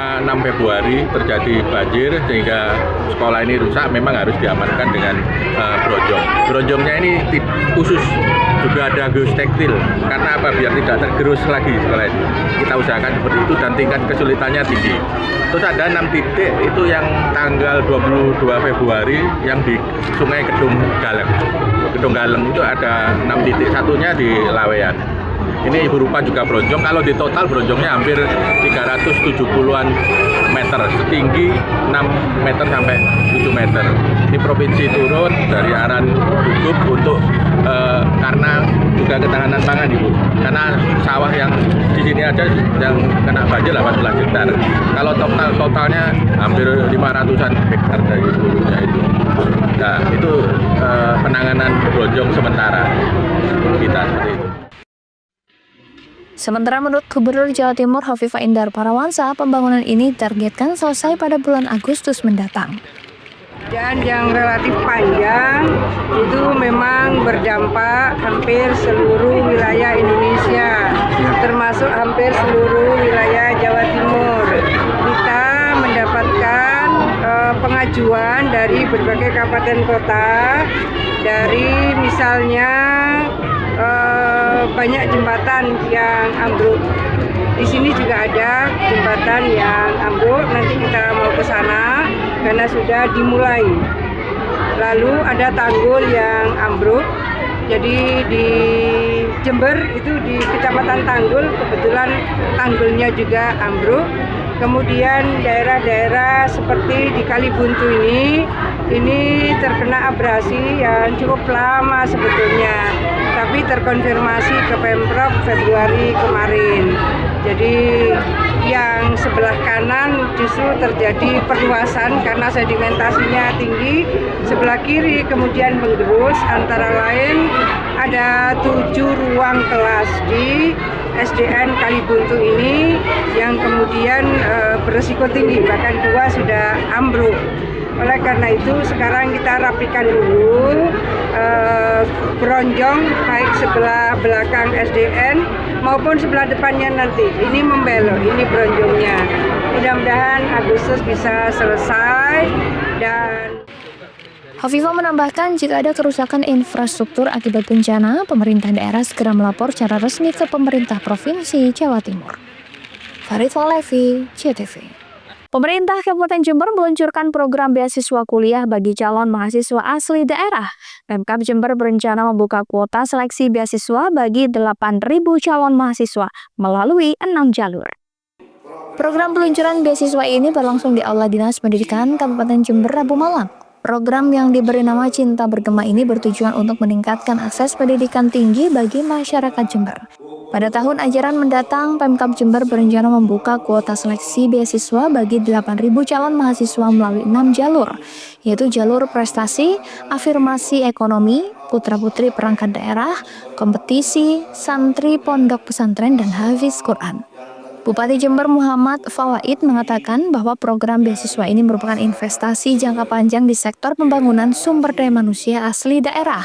Februari terjadi banjir sehingga sekolah ini rusak, memang harus diamankan dengan bronjong. Bronjongnya ini khusus, juga ada geostektil. Karena apa? Biar tidak tergerus lagi sekolah ini. Kita usahakan seperti itu dan tingkat kesulitannya tinggi. Terus ada 6 titik itu yang tanggal 22 Februari yang di Sungai Kedung Galeng. Kedung Galeng itu ada 6 titik, satunya di Laweyan. Ini berupa juga bronjong. Kalau di total bronjongnya hampir 370-an meter, setinggi 6 meter sampai 7 meter. Ini provinsi turun dari Aran Gugup untuk karena juga ketahanan pangan, Ibu. Karena sawah yang di sini aja yang kena banjir 18 hektar. Kalau totalnya hampir 500-an hektar dari seluruhnya itu. Nah, itu penanganan bronjong sementara kita seperti itu. Sementara menurut Gubernur Jawa Timur Hovifah Indar Parawansa, pembangunan ini ditargetkan selesai pada bulan Agustus mendatang. Dan yang relatif panjang itu memang berdampak hampir seluruh wilayah Indonesia, termasuk hampir seluruh wilayah Jawa Timur. Kita mendapatkan pengajuan dari berbagai kabupaten kota, dari misalnya banyak jembatan yang ambruk. Di sini juga ada jembatan yang ambruk, nanti kita mau ke sana karena sudah dimulai. Lalu ada tanggul yang ambruk. Jadi di Jember itu di Kecamatan Tanggul kebetulan tanggulnya juga ambruk. Kemudian daerah-daerah seperti di Kalibuntu ini terkena abrasi yang cukup lama sebetulnya, tapi terkonfirmasi ke Pemprov Februari kemarin. Jadi yang sebelah kanan justru terjadi perluasan karena sedimentasinya tinggi, sebelah kiri kemudian menggerus, antara lain ada 7 ruang kelas di SDN Kalibuntu ini yang kemudian berisiko tinggi, bahkan 2 sudah ambruk. Oleh karena itu sekarang kita rapikan dulu bronjong baik sebelah belakang SDN maupun sebelah depannya nanti. Ini membelok, ini bronjongnya. Mudah-mudahan Agustus bisa selesai. Dan Hovifah menambahkan jika ada kerusakan infrastruktur akibat bencana, pemerintah daerah segera melapor secara resmi ke pemerintah Provinsi Jawa Timur. Farid Walevi, JTV. Pemerintah Kabupaten Jember meluncurkan program beasiswa kuliah bagi calon mahasiswa asli daerah. Pemkab Jember berencana membuka kuota seleksi beasiswa bagi 8.000 calon mahasiswa melalui 6 jalur. Program peluncuran beasiswa ini berlangsung di Aula Dinas Pendidikan Kabupaten Jember Rabu malam. Program yang diberi nama Cinta Bergema ini bertujuan untuk meningkatkan akses pendidikan tinggi bagi masyarakat Jember. Pada tahun ajaran mendatang, Pemkab Jember berencana membuka kuota seleksi beasiswa bagi 8.000 calon mahasiswa melalui 6 jalur, yaitu jalur prestasi, afirmasi ekonomi, putra-putri perangkat daerah, kompetisi, santri pondok pesantren, dan hafiz Quran. Bupati Jember Muhammad Fawaid mengatakan bahwa program beasiswa ini merupakan investasi jangka panjang di sektor pembangunan sumber daya manusia asli daerah.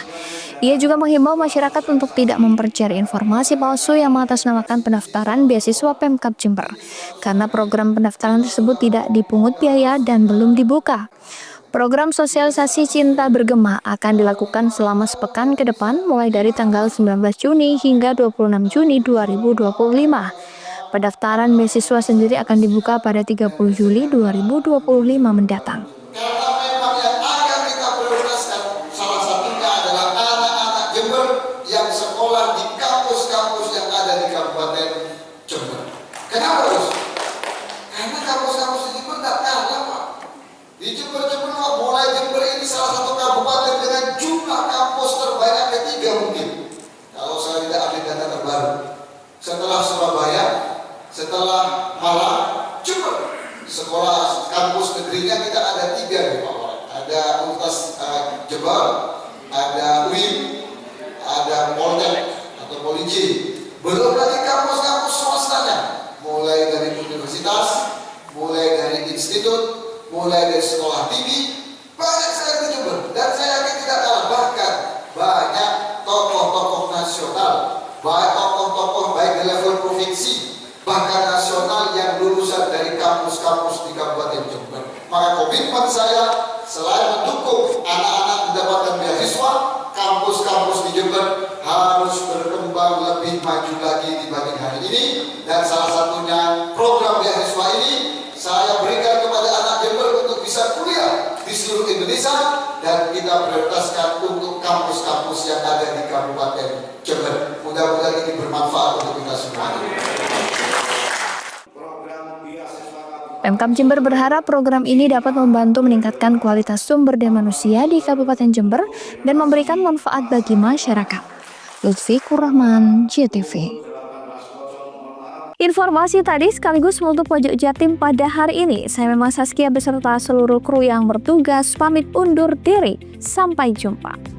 Ia juga menghimbau masyarakat untuk tidak mempercayai informasi palsu yang mengatasnamakan pendaftaran beasiswa Pemkab Jember, karena program pendaftaran tersebut tidak dipungut biaya dan belum dibuka. Program sosialisasi Cinta Bergema akan dilakukan selama sepekan ke depan, mulai dari tanggal 19 Juni hingga 26 Juni 2025. Pendaftaran beasiswa sendiri akan dibuka pada 30 Juli 2025 mendatang. Karena memang yang akan kita prioritaskan salah satunya adalah anak-anak Jember yang sekolah di kampus-kampus yang ada di Kabupaten Jember. Kenapa, Bos? Karena kampus-kampus di Jember tidak kalah, Pak. Di Jember, mulai Jember ini salah satu kabupaten dengan jumlah kampus terbanyak ketiga mungkin. Kalau saya tidak update data terbaru. Setelah Surabaya, setelah Malang, Jember. Sekolah kampus negerinya kita ada 3 di Pak. Ada Universitas Jember, ada UIN, ada Poltek atau Poliji. Belum lagi kampus-kampus swastanya, mulai dari universitas, mulai dari institut, mulai dari sekolah tinggi, banyak sekali di Jember. Dan saya yakin tidak kalah, bahkan banyak top provinsi, bahkan nasional yang lulusan dari kampus-kampus di Kabupaten Jember. Maka komitmen saya selain mendukung anak-anak mendapatkan beasiswa, kampus-kampus di Jember harus berkembang lebih maju lagi dibanding hari ini. Dan salah satunya program beasiswa ini saya berikan kepada anak Jember untuk bisa kuliah di seluruh Indonesia, dan kita prioritaskan untuk kampus-kampus yang ada di Kabupaten Jember. Mudah-mudahan ini bermanfaat untuk kita semua. Pemkab Jember berharap program ini dapat membantu meningkatkan kualitas sumber daya manusia di Kabupaten Jember dan memberikan manfaat bagi masyarakat. Lutfi Kurrahman, JTV. Informasi tadi sekaligus menutup Pojok Jatim pada hari ini. Saya Memang Saskia beserta seluruh kru yang bertugas pamit undur diri. Sampai jumpa.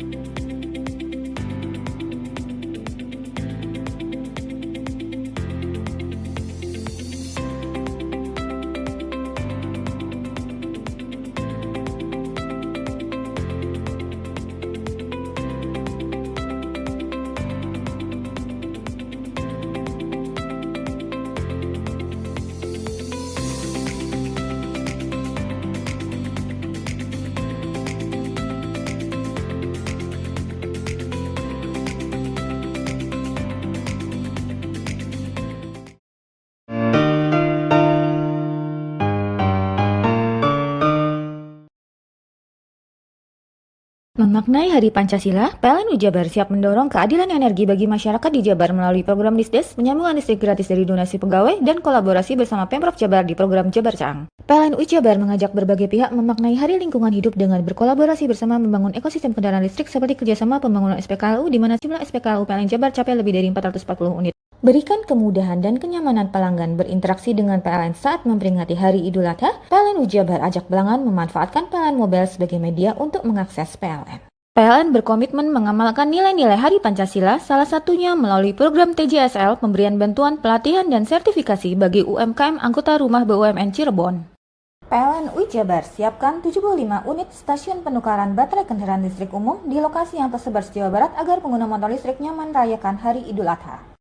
Memaknai Hari Pancasila, PLN Jabar siap mendorong keadilan energi bagi masyarakat di Jabar melalui program Disdes, penyambungan listrik gratis dari donasi pegawai, dan kolaborasi bersama Pemprov Jabar di program Jabar Caang. PLN Jabar mengajak berbagai pihak memaknai Hari Lingkungan Hidup dengan berkolaborasi bersama membangun ekosistem kendaraan listrik seperti kerjasama pembangunan SPKLU di mana jumlah SPKLU PLN Jabar capai lebih dari 440 unit. Berikan kemudahan dan kenyamanan pelanggan berinteraksi dengan PLN saat memperingati Hari Idul Adha, PLN Jabar ajak pelanggan memanfaatkan PLN Mobile sebagai media untuk mengakses PLN. PLN berkomitmen mengamalkan nilai-nilai Hari Pancasila, salah satunya melalui program TJSL pemberian bantuan pelatihan dan sertifikasi bagi UMKM anggota rumah BUMN Cirebon. PLN Jabar siapkan 75 unit stasiun penukaran baterai kendaraan listrik umum di lokasi yang tersebar di Jawa Barat agar pengguna motor listrik nyaman merayakan Hari Idul Adha.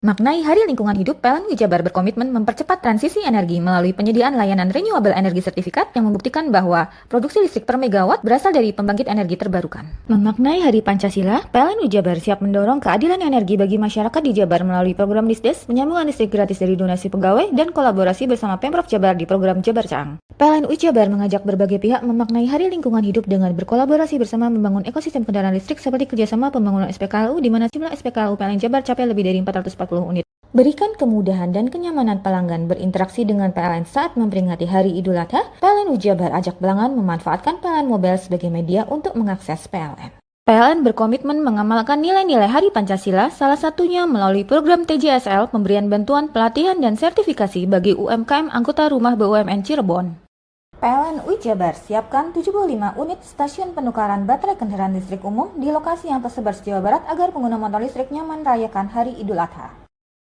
Maknai Hari Lingkungan Hidup, PLN Jabar berkomitmen mempercepat transisi energi melalui penyediaan layanan renewable energy sertifikat yang membuktikan bahwa produksi listrik per megawatt berasal dari pembangkit energi terbarukan. Memaknai Hari Pancasila, PLN Jabar siap mendorong keadilan energi bagi masyarakat di Jabar melalui program Disdes, penyambungan listrik gratis dari donasi pegawai, dan kolaborasi bersama Pemprov Jabar di program Jabar Caang. PLN Jabar mengajak berbagai pihak memaknai Hari Lingkungan Hidup dengan berkolaborasi bersama membangun ekosistem kendaraan listrik seperti kerjasama pembangunan SPKLU di mana jumlah SPKLU PLN Jabar capai lebih dari 440 unit. Berikan kemudahan dan kenyamanan pelanggan berinteraksi dengan PLN saat memperingati Hari Idul Adha, PLN Jabar ajak pelanggan memanfaatkan PLN Mobile sebagai media untuk mengakses PLN. PLN berkomitmen mengamalkan nilai-nilai Hari Pancasila, salah satunya melalui program TJSL pemberian bantuan pelatihan dan sertifikasi bagi UMKM anggota rumah BUMN Cirebon. PLN Jabar siapkan 75 unit stasiun penukaran baterai kendaraan listrik umum di lokasi yang tersebar di Jawa Barat agar pengguna motor listrik nyaman merayakan Hari Idul Adha.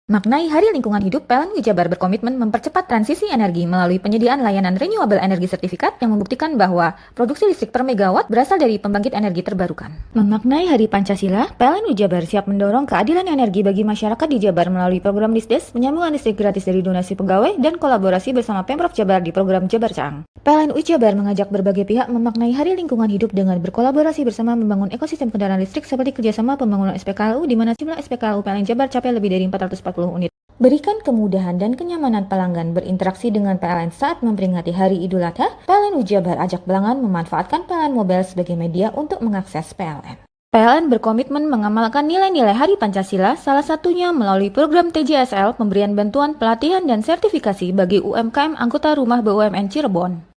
Maknai Hari Lingkungan Hidup, PLN Jabar berkomitmen mempercepat transisi energi melalui penyediaan layanan renewable energy sertifikat yang membuktikan bahwa produksi listrik per megawatt berasal dari pembangkit energi terbarukan. Memaknai Hari Pancasila, PLN Jabar siap mendorong keadilan energi bagi masyarakat di Jabar melalui program Disdes, penyambungan listrik gratis dari donasi pegawai, dan kolaborasi bersama Pemprov Jabar di program Jabar Caang. PLN Jabar mengajak berbagai pihak memaknai Hari Lingkungan Hidup dengan berkolaborasi bersama membangun ekosistem kendaraan listrik seperti kerjasama pembangunan SPKLU di mana jumlah SPKLU PLN Jabar capai lebih dari 440 unit. Berikan kemudahan dan kenyamanan pelanggan berinteraksi dengan PLN saat memperingati Hari Idul Adha, PLN Jabar ajak pelanggan memanfaatkan PLN Mobile sebagai media untuk mengakses PLN. PLN berkomitmen mengamalkan nilai-nilai Hari Pancasila, salah satunya melalui program TJSL pemberian bantuan pelatihan dan sertifikasi bagi UMKM anggota rumah BUMN Cirebon.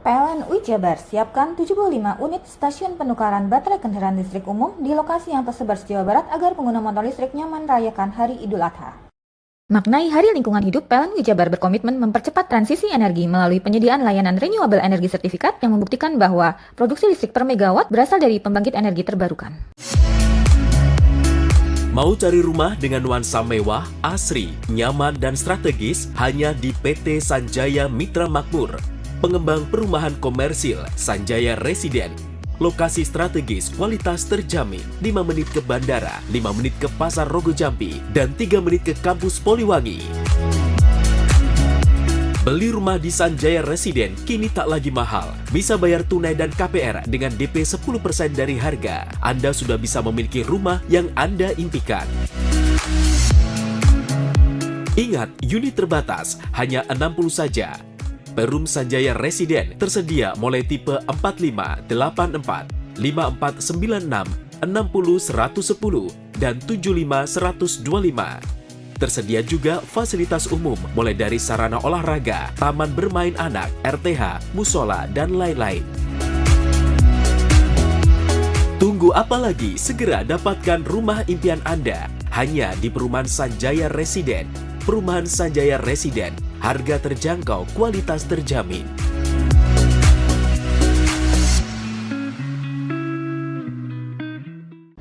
PLN Jabar siapkan 75 unit stasiun penukaran baterai kendaraan listrik umum di lokasi yang tersebar di Jawa Barat agar pengguna motor listrik nyaman merayakan Hari Idul Adha. Maknai Hari Lingkungan Hidup, PLN Jabar berkomitmen mempercepat transisi energi melalui penyediaan layanan renewable energy sertifikat yang membuktikan bahwa produksi listrik per megawatt berasal dari pembangkit energi terbarukan. Mau cari rumah dengan nuansa mewah, asri, nyaman, dan strategis hanya di PT Sanjaya Mitra Makmur, pengembang perumahan komersil Sanjaya Residen. Lokasi strategis, kualitas terjamin. 5 menit ke bandara, 5 menit ke Pasar Rogo Jambi, dan 3 menit ke kampus Poliwangi. Beli rumah di Sanjaya Residen kini tak lagi mahal. Bisa bayar tunai dan KPR dengan DP 10% dari harga. Anda sudah bisa memiliki rumah yang Anda impikan. Ingat, unit terbatas, hanya 60 saja. Perum Sanjaya Residen tersedia mulai tipe 45, 84, 5496, 60 110, dan 75 125. Tersedia juga fasilitas umum mulai dari sarana olahraga, taman bermain anak, RTH, musola, dan lain-lain. Tunggu apa lagi? Segera dapatkan rumah impian Anda hanya di Perumahan Sanjaya Residen. Perumahan Sanjaya Residen, harga terjangkau, kualitas terjamin.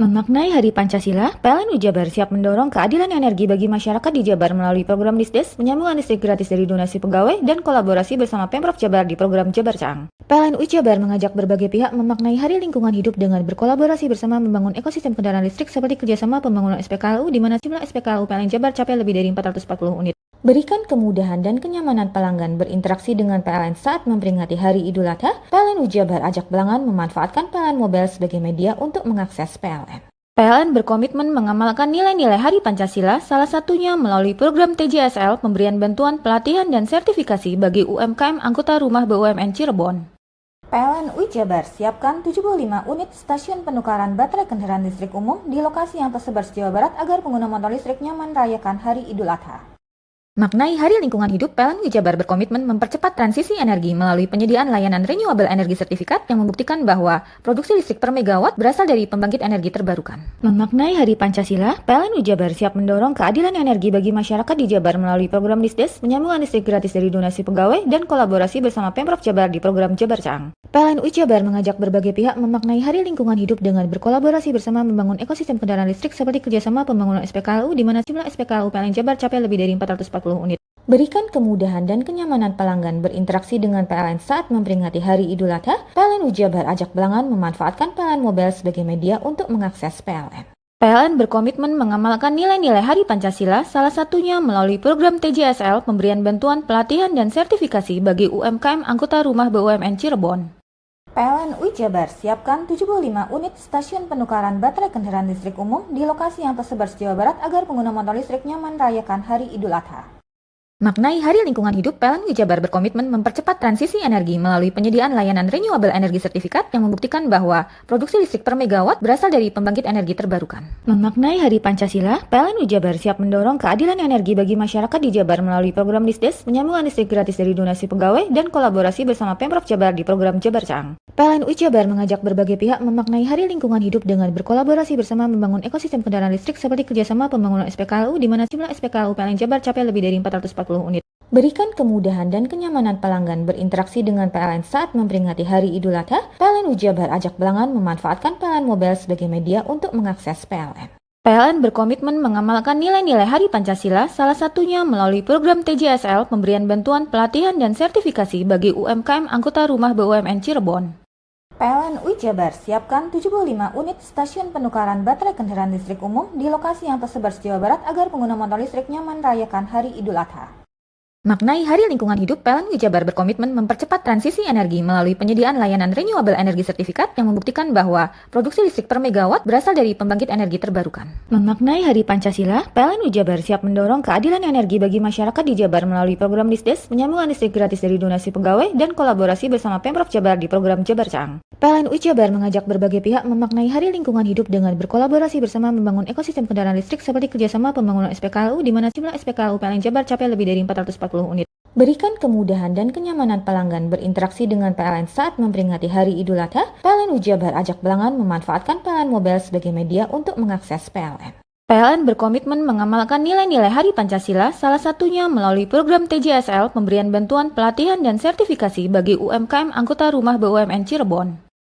Memaknai Hari Pancasila, PLN Jabar siap mendorong keadilan energi bagi masyarakat di Jabar melalui program Disdes, penyambungan listrik gratis dari donasi pegawai, dan kolaborasi bersama Pemprov Jabar di program Jabar Caang. PLN Jabar mengajak berbagai pihak memaknai Hari Lingkungan Hidup dengan berkolaborasi bersama membangun ekosistem kendaraan listrik seperti kerjasama pembangunan SPKLU di mana jumlah SPKLU PLN Jabar capai lebih dari 440 unit. Berikan kemudahan dan kenyamanan pelanggan berinteraksi dengan PLN saat memperingati Hari Idul Adha. PLN Jabar ajak pelanggan memanfaatkan PLN Mobile sebagai media untuk mengakses PLN. PLN berkomitmen mengamalkan nilai-nilai Hari Pancasila, salah satunya melalui program TJSL, pemberian bantuan, pelatihan, dan sertifikasi bagi UMKM anggota rumah BUMN Cirebon. PLN Jabar siapkan 75 unit stasiun penukaran baterai kendaraan listrik umum di lokasi yang tersebar se-Jawa Barat agar pengguna motor listrik nyaman merayakan Hari Idul Adha. Maknai Hari Lingkungan Hidup, PLN Jabar berkomitmen mempercepat transisi energi melalui penyediaan layanan renewable energy sertifikat yang membuktikan bahwa produksi listrik per megawatt berasal dari pembangkit energi terbarukan. Memaknai Hari Pancasila, PLN Jabar siap mendorong keadilan energi bagi masyarakat di Jabar melalui program Disdes, penyambungan listrik gratis dari donasi pegawai, dan kolaborasi bersama Pemprov Jabar di program Jabar Caang. PLN Jabar mengajak berbagai pihak memaknai Hari Lingkungan Hidup dengan berkolaborasi bersama membangun ekosistem kendaraan listrik seperti kerjasama pembangunan SPKLU di mana jumlah SPKLU PLN Jabar capai lebih dari 440 unit. Berikan kemudahan dan kenyamanan pelanggan berinteraksi dengan PLN saat memperingati Hari Idul Adha. PLN Jabar ajak pelanggan memanfaatkan PLN Mobile sebagai media untuk mengakses PLN. PLN berkomitmen mengamalkan nilai-nilai Hari Pancasila, salah satunya melalui program TJSL, pemberian bantuan, pelatihan, dan sertifikasi bagi UMKM anggota rumah BUMN Cirebon. PLN Jabar siapkan 75 unit stasiun penukaran baterai kendaraan listrik umum di lokasi yang tersebar se-Jawa Barat agar pengguna motor listrik nyaman merayakan Hari Idul Adha. Maknai Hari Lingkungan Hidup, PLN Jabar berkomitmen mempercepat transisi energi melalui penyediaan layanan renewable energy sertifikat yang membuktikan bahwa produksi listrik per megawatt berasal dari pembangkit energi terbarukan. Memaknai Hari Pancasila, PLN Jabar siap mendorong keadilan energi bagi masyarakat di Jabar melalui program Disdes, penyambungan listrik gratis dari donasi pegawai, dan kolaborasi bersama Pemprov Jabar di program Jabar Caang. PLN Jabar mengajak berbagai pihak memaknai Hari Lingkungan Hidup dengan berkolaborasi bersama membangun ekosistem kendaraan listrik seperti kerjasama pembangunan SPKLU di mana jumlah SPKLU PLN Jabar capai lebih dari 440 unit. Berikan kemudahan dan kenyamanan pelanggan berinteraksi dengan PLN saat memperingati Hari Idul Adha. PLN Jabar ajak pelanggan memanfaatkan PLN Mobile sebagai media untuk mengakses PLN. PLN berkomitmen mengamalkan nilai-nilai Hari Pancasila, salah satunya melalui program TJSL, pemberian bantuan, pelatihan, dan sertifikasi bagi UMKM anggota rumah BUMN Cirebon. PLN Jabar siapkan 75 unit stasiun penukaran baterai kendaraan listrik umum di lokasi yang tersebar se-Jawa Barat agar pengguna motor listrik nyaman merayakan Hari Idul Adha. Maknai Hari Lingkungan Hidup, PLN Jabar berkomitmen mempercepat transisi energi melalui penyediaan layanan renewable energy sertifikat yang membuktikan bahwa produksi listrik per megawatt berasal dari pembangkit energi terbarukan. Memaknai Hari Pancasila, PLN Jabar siap mendorong keadilan energi bagi masyarakat di Jabar melalui program Disdes, penyambungan listrik gratis dari donasi pegawai, dan kolaborasi bersama Pemprov Jabar di program Jabar Caang. PLN Jabar mengajak berbagai pihak memaknai Hari Lingkungan Hidup dengan berkolaborasi bersama membangun ekosistem kendaraan listrik seperti kerjasama pembangunan SPKLU di mana jumlah SPKLU PLN Jabar capai lebih dari 440 unit. Berikan kemudahan dan kenyamanan pelanggan berinteraksi dengan PLN saat memperingati Hari Idul Adha. PLN Jabar ajak pelanggan memanfaatkan PLN Mobile sebagai media untuk mengakses PLN. PLN berkomitmen mengamalkan nilai-nilai Hari Pancasila, salah satunya melalui program TJSL, pemberian bantuan, pelatihan, dan sertifikasi bagi UMKM anggota rumah BUMN Cirebon.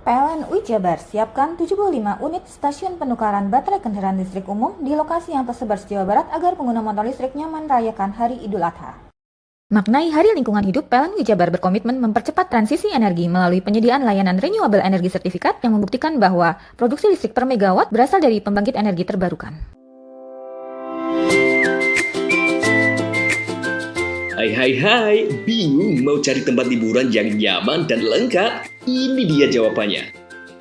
PLN Jabar siapkan 75 unit stasiun penukaran baterai kendaraan listrik umum di lokasi yang tersebar se-Jawa Barat agar pengguna motor listrik nyaman merayakan Hari Idul Adha. Maknai Hari Lingkungan Hidup, PLN Jabar berkomitmen mempercepat transisi energi melalui penyediaan layanan renewable energy sertifikat yang membuktikan bahwa produksi listrik per megawatt berasal dari pembangkit energi terbarukan. Hai, bingung mau cari tempat liburan yang nyaman dan lengkap? Ini dia jawabannya.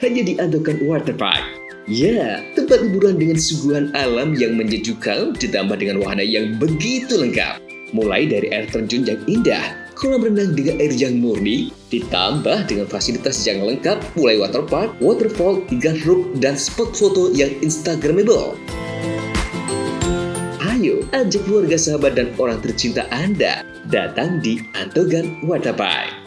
Hanya di Andokan Waterpark. Ya, tempat liburan dengan suguhan alam yang menyejukkan ditambah dengan wahana yang begitu lengkap. Mulai dari air terjun yang indah, kolam renang dengan air yang murni, ditambah dengan fasilitas yang lengkap mulai waterpark, waterfall, hingga roof dan spot foto yang instagramable. Ayo, ajak keluarga, sahabat, dan orang tercinta Anda datang di Andokan Waterpark.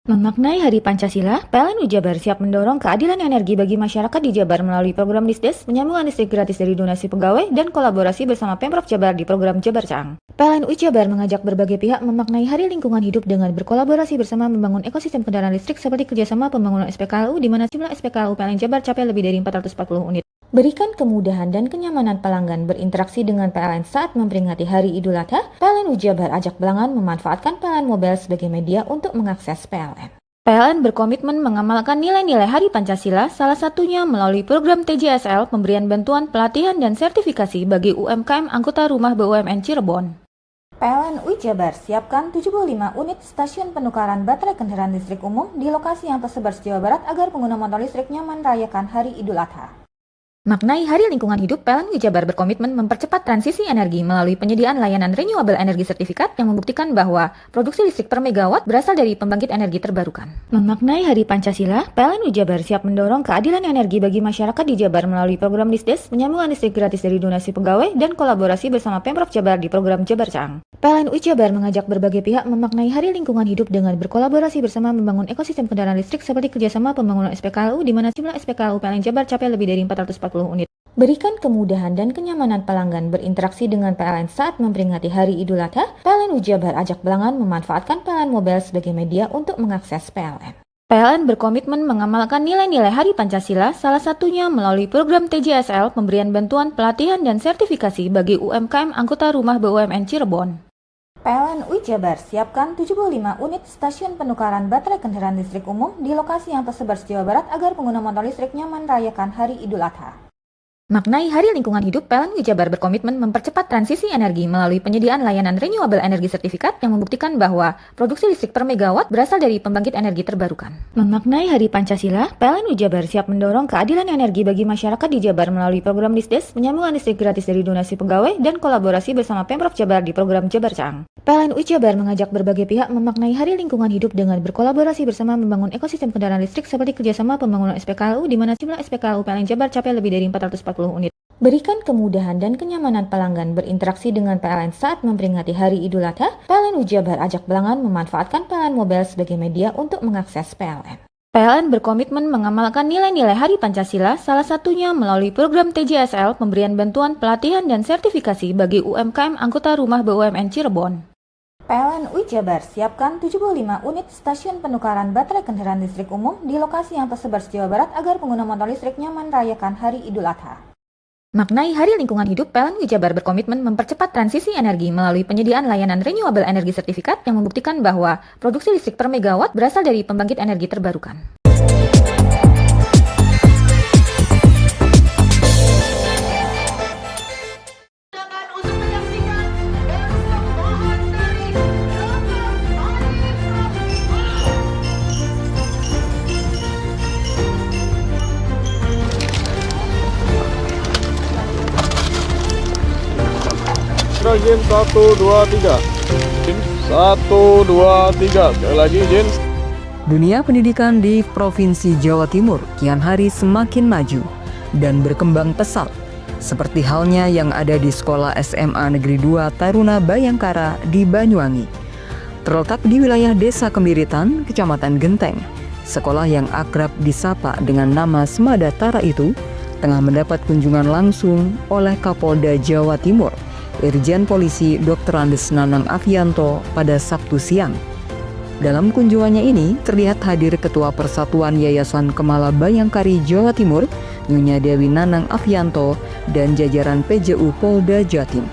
Memaknai Hari Pancasila, PLN Jabar siap mendorong keadilan energi bagi masyarakat di Jabar melalui program Disdes, penyambungan listrik gratis dari donasi pegawai, dan kolaborasi bersama Pemprov Jabar di program Jabar Cang. PLN Jabar mengajak berbagai pihak memaknai Hari Lingkungan Hidup dengan berkolaborasi bersama membangun ekosistem kendaraan listrik seperti kerjasama pembangunan SPKLU di mana jumlah SPKLU PLN Jabar capai lebih dari 440 unit. Berikan kemudahan dan kenyamanan pelanggan berinteraksi dengan PLN saat memperingati Hari Idul Adha, PLN Jabar ajak pelanggan memanfaatkan PLN Mobile sebagai media untuk mengakses PLN. PLN berkomitmen mengamalkan nilai-nilai Hari Pancasila, salah satunya melalui program TJSL, pemberian bantuan pelatihan dan sertifikasi bagi UMKM anggota rumah BUMN Cirebon. PLN Jabar siapkan 75 unit stasiun penukaran baterai kendaraan listrik umum di lokasi yang tersebar se-Jawa Barat agar pengguna motor listrik nyaman merayakan Hari Idul Adha. Maknai Hari Lingkungan Hidup, PLN Jabar berkomitmen mempercepat transisi energi melalui penyediaan layanan renewable energy sertifikat yang membuktikan bahwa produksi listrik per megawatt berasal dari pembangkit energi terbarukan. Memaknai Hari Pancasila, PLN Jabar siap mendorong keadilan energi bagi masyarakat di Jabar melalui program Disdes, penyambungan listrik gratis dari donasi pegawai, dan kolaborasi bersama Pemprov Jabar di program Jabar Cang. PLN Jabar mengajak berbagai pihak memaknai Hari Lingkungan Hidup dengan berkolaborasi bersama membangun ekosistem kendaraan listrik seperti kerjasama pembangunan SPKLU di mana jumlah SPKLU PLN Jabar capai lebih dari 440 unit. Berikan kemudahan dan kenyamanan pelanggan berinteraksi dengan PLN saat memperingati Hari Idul Adha, PLN Jabar ajak pelanggan memanfaatkan PLN Mobile sebagai media untuk mengakses PLN. PLN berkomitmen mengamalkan nilai-nilai Hari Pancasila, salah satunya melalui program TJSL, pemberian bantuan pelatihan dan sertifikasi bagi UMKM anggota rumah BUMN Cirebon. PLN Jabar siapkan 75 unit stasiun penukaran baterai kendaraan listrik umum di lokasi yang tersebar se-Jawa Barat agar pengguna motor listrik nyaman merayakan Hari Idul Adha. Maknai Hari Lingkungan Hidup, PLN Jabar berkomitmen mempercepat transisi energi melalui penyediaan layanan renewable energy sertifikat yang membuktikan bahwa produksi listrik per megawatt berasal dari pembangkit energi terbarukan. Memaknai Hari Pancasila, PLN Jabar siap mendorong keadilan energi bagi masyarakat di Jabar melalui program Disdes, penyambungan listrik gratis dari donasi pegawai, dan kolaborasi bersama Pemprov Jabar di program Jabar Cang. PLN Jabar mengajak berbagai pihak memaknai Hari Lingkungan Hidup dengan berkolaborasi bersama membangun ekosistem kendaraan listrik seperti kerjasama pembangunan SPKLU di mana jumlah SPKLU PLN Jabar capai lebih dari 440 unit. Berikan kemudahan dan kenyamanan pelanggan berinteraksi dengan PLN saat memperingati Hari Idul Adha, PLN Jabar ajak pelanggan memanfaatkan PLN Mobile sebagai media untuk mengakses PLN. PLN berkomitmen mengamalkan nilai-nilai Hari Pancasila, salah satunya melalui program TJSL, pemberian bantuan pelatihan dan sertifikasi bagi UMKM anggota rumah BUMN Cirebon. PLN Jabar siapkan 75 unit stasiun penukaran baterai kendaraan listrik umum di lokasi yang tersebar se-Jawa Barat agar pengguna motor listrik nyaman merayakan Hari Idul Adha. Maknai Hari Lingkungan Hidup, PLN Jabar berkomitmen mempercepat transisi energi melalui penyediaan layanan renewable energy sertifikat yang membuktikan bahwa produksi listrik per megawatt berasal dari pembangkit energi terbarukan. Jin 1, 2, 3. Jin 1, 2, 3. Sekali lagi Jin. Dunia pendidikan di Provinsi Jawa Timur kian hari semakin maju dan berkembang pesat, seperti halnya yang ada di Sekolah SMA Negeri 2 Taruna Bayangkara di Banyuwangi. Terletak di wilayah Desa Kembiritan, Kecamatan Genteng, sekolah yang akrab disapa dengan nama Semada Tara itu tengah mendapat kunjungan langsung oleh Kapolda Jawa Timur, Irjen Polisi Dr. Andes Nanang Afianto pada Sabtu siang. Dalam kunjungannya ini terlihat hadir Ketua Persatuan Yayasan Kemala Bayangkari Jawa Timur, Nyonya Dewi Nanang Afianto, dan jajaran PJU Polda Jatim.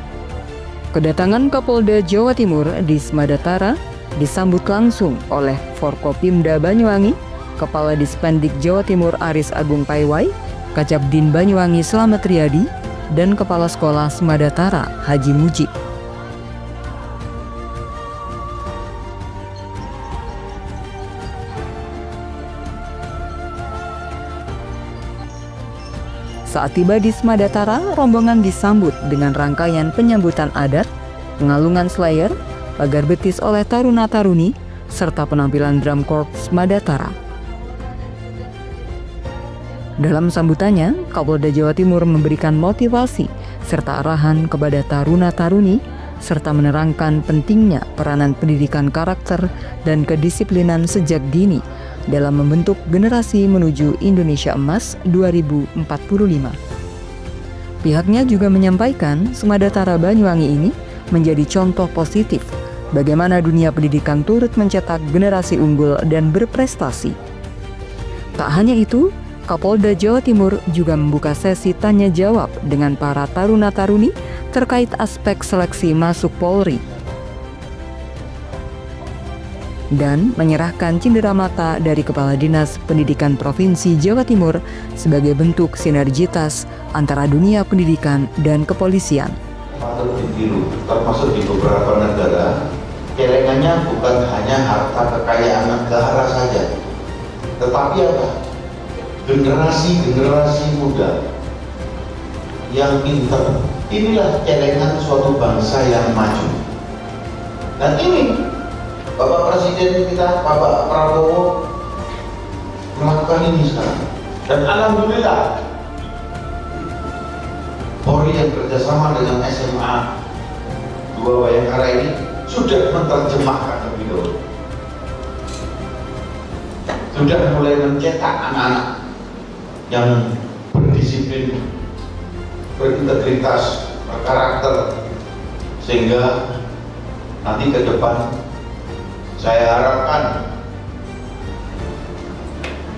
Kedatangan Kapolda Jawa Timur di Smadatara disambut langsung oleh Forkopimda Banyuwangi, Kepala Dispendik Jawa Timur Aris Agung Paiwai, Kacabdin Banyuwangi Slamet Riyadi, dan Kepala Sekolah Smadatara Haji Mujib. Saat tiba di Smadatara, rombongan disambut dengan rangkaian penyambutan adat, pengalungan slayer, pagar betis oleh taruna-taruni, serta penampilan drum corps Smadatara. Dalam sambutannya, Kapolda Jawa Timur memberikan motivasi serta arahan kepada taruna-taruni, serta menerangkan pentingnya peranan pendidikan karakter dan kedisiplinan sejak dini dalam membentuk generasi menuju Indonesia Emas 2045. Pihaknya juga menyampaikan Smadatara Banyuwangi ini menjadi contoh positif bagaimana dunia pendidikan turut mencetak generasi unggul dan berprestasi. Tak hanya itu, Kapolda Jawa Timur juga membuka sesi tanya jawab dengan para taruna-taruni terkait aspek seleksi masuk Polri dan menyerahkan cenderamata dari Kepala Dinas Pendidikan Provinsi Jawa Timur sebagai bentuk sinergitas antara dunia pendidikan dan kepolisian. Patut ditiru, termasuk di beberapa negara, celengannya bukan hanya harta kekayaan negara saja, tetapi apa? Generasi muda yang pintar. Inilah celengan suatu bangsa yang maju. Dan ini Bapak Presiden kita, Bapak Prabowo melakukan ini sekarang. Dan alhamdulillah Polri yang kerjasama dengan SMA 2 Bayangkara ini sudah menerjemahkan lebih dahulu. Sudah mulai mencetak anak-anak yang berdisiplin, berintegritas, berkarakter, sehingga nanti ke depan saya harapkan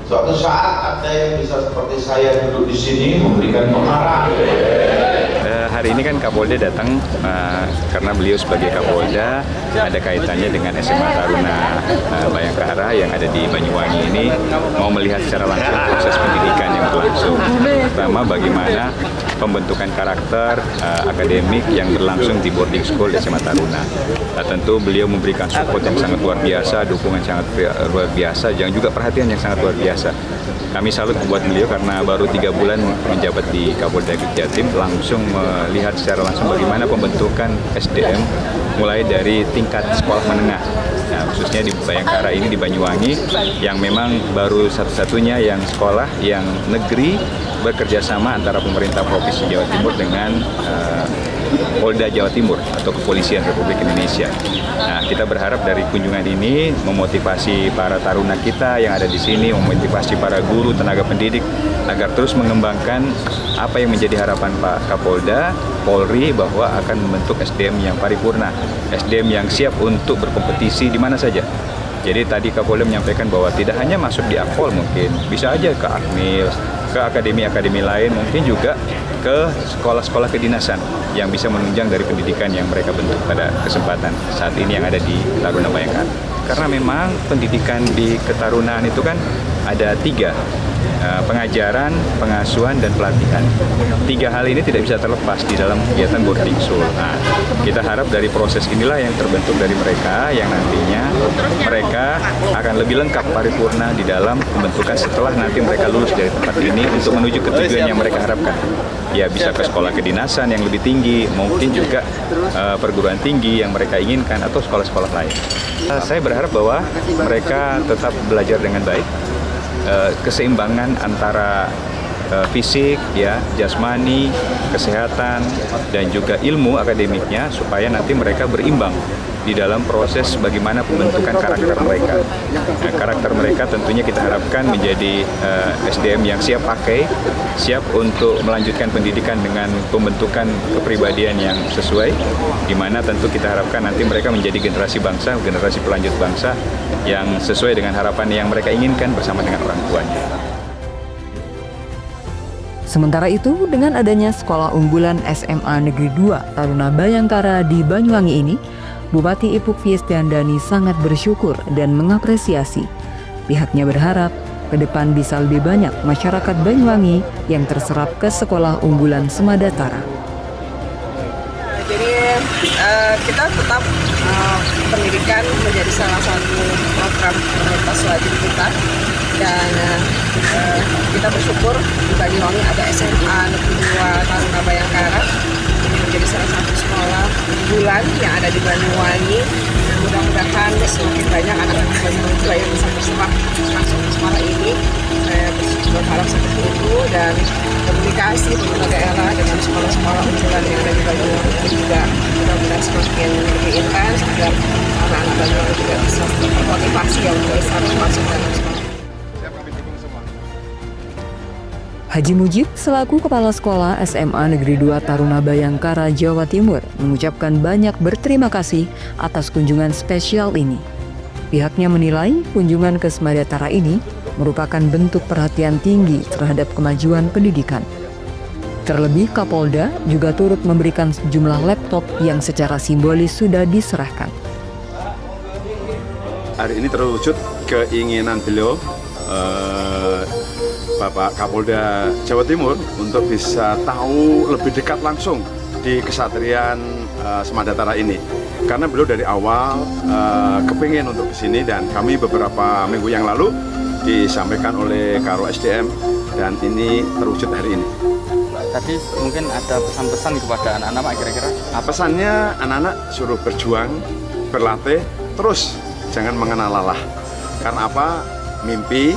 suatu saat ada yang bisa seperti saya duduk di sini memberikan pengarahan. Hari ini kan Kapolda datang karena beliau sebagai Kapolda ada kaitannya dengan SMA Taruna Bayangkara yang ada di Banyuwangi ini, mau melihat secara langsung proses pendidikan yang berlangsung. Pertama, bagaimana pembentukan karakter akademik yang berlangsung di boarding school SMA Taruna. Tentu beliau memberikan support yang sangat luar biasa, dukungan sangat luar biasa, dan juga perhatian yang sangat luar biasa. Kami salut buat beliau karena baru 3 bulan menjabat di Kapolda Jatim, langsung melihat secara langsung bagaimana pembentukan SDM mulai dari tingkat sekolah menengah. Nah, khususnya di Bayangkara ini di Banyuwangi yang memang baru satu-satunya yang sekolah yang negeri bekerjasama antara pemerintah Provinsi Jawa Timur dengan Polda Jawa Timur atau Kepolisian Republik Indonesia. Nah, kita berharap dari kunjungan ini memotivasi para taruna kita yang ada di sini, memotivasi para guru, tenaga pendidik agar terus mengembangkan apa yang menjadi harapan Pak Kapolda, Polri bahwa akan membentuk SDM yang paripurna, SDM yang siap untuk berkompetisi di mana saja. Jadi tadi Kapolda menyampaikan bahwa tidak hanya masuk di Akpol, mungkin bisa aja ke Akmil, ke akademi-akademi lain, mungkin juga ke sekolah-sekolah kedinasan yang bisa menunjang dari pendidikan yang mereka bentuk pada kesempatan saat ini yang ada di Taruna Bayangkara. Karena memang pendidikan di ketarunaan itu kan ada 3, pengajaran, pengasuhan, dan pelatihan. 3 hal ini tidak bisa terlepas di dalam kegiatan boarding school. Nah, kita harap dari proses inilah yang terbentuk dari mereka, yang nantinya mereka akan lebih lengkap paripurna di dalam pembentukan setelah nanti mereka lulus dari tempat ini untuk menuju ke tujuan yang mereka harapkan. Ya, bisa ke sekolah kedinasan yang lebih tinggi, mungkin juga perguruan tinggi yang mereka inginkan, atau sekolah-sekolah lain. Saya berharap bahwa mereka tetap belajar dengan baik, keseimbangan antara fisik, ya, jasmani, kesehatan, dan juga ilmu akademiknya supaya nanti mereka berimbang di dalam proses bagaimana pembentukan karakter mereka. karakter mereka tentunya kita harapkan menjadi SDM yang siap pakai, siap untuk melanjutkan pendidikan dengan pembentukan kepribadian yang sesuai, di mana tentu kita harapkan nanti mereka menjadi generasi bangsa, generasi pelanjut bangsa yang sesuai dengan harapan yang mereka inginkan bersama dengan orang tuanya. Sementara itu, dengan adanya sekolah unggulan SMA Negeri 2 Taruna Bayangkara di Banyuwangi ini, Bupati Ipuk Fiestiandani sangat bersyukur dan mengapresiasi. Pihaknya berharap ke depan bisa lebih banyak masyarakat Banyuwangi yang terserap ke sekolah unggulan Semadatara. Jadi kita tetap pendidikan menjadi salah satu program prioritas wajib kita, dan kita bersyukur di Banyuwangi ada SMA Negeri 2 Taruna Bayangkara. Ini menjadi salah satu sekolah unggulan yang ada di Banyuwangi, dan mudah-mudahan semakin banyak anak-anak Banyuwangi juga yang bisa terserap masuk ke sekolah ini. Saya berharap seperti itu, dan komunikasi pemerintah daerah dengan sekolah-sekolah unggulan yang ada di Banyuwangi ini juga mudah-mudahan semakin lebih intens agar anak-anak Banyuwangi juga bisa termotivasi untuk bisa masuk dalam sekolah. Haji Mujib selaku Kepala Sekolah SMA Negeri 2 Taruna Bayangkara, Jawa Timur mengucapkan banyak berterima kasih atas kunjungan spesial ini. Pihaknya menilai kunjungan ke Semadatara ini merupakan bentuk perhatian tinggi terhadap kemajuan pendidikan. Terlebih Kapolda juga turut memberikan sejumlah laptop yang secara simbolis sudah diserahkan. Hari ini terwujud keinginan beliau Bapak Kapolda Jawa Timur untuk bisa tahu lebih dekat langsung di kesatrian Semadatara ini. Karena beliau dari awal kepingin untuk kesini, dan kami beberapa minggu yang lalu disampaikan oleh Karo SDM, dan ini terwujud hari ini. Tadi mungkin ada pesan-pesan kepada anak-anak Pak kira-kira? Pesannya anak-anak suruh berjuang, berlatih, terus jangan mengenal lelah. Karena apa? Mimpi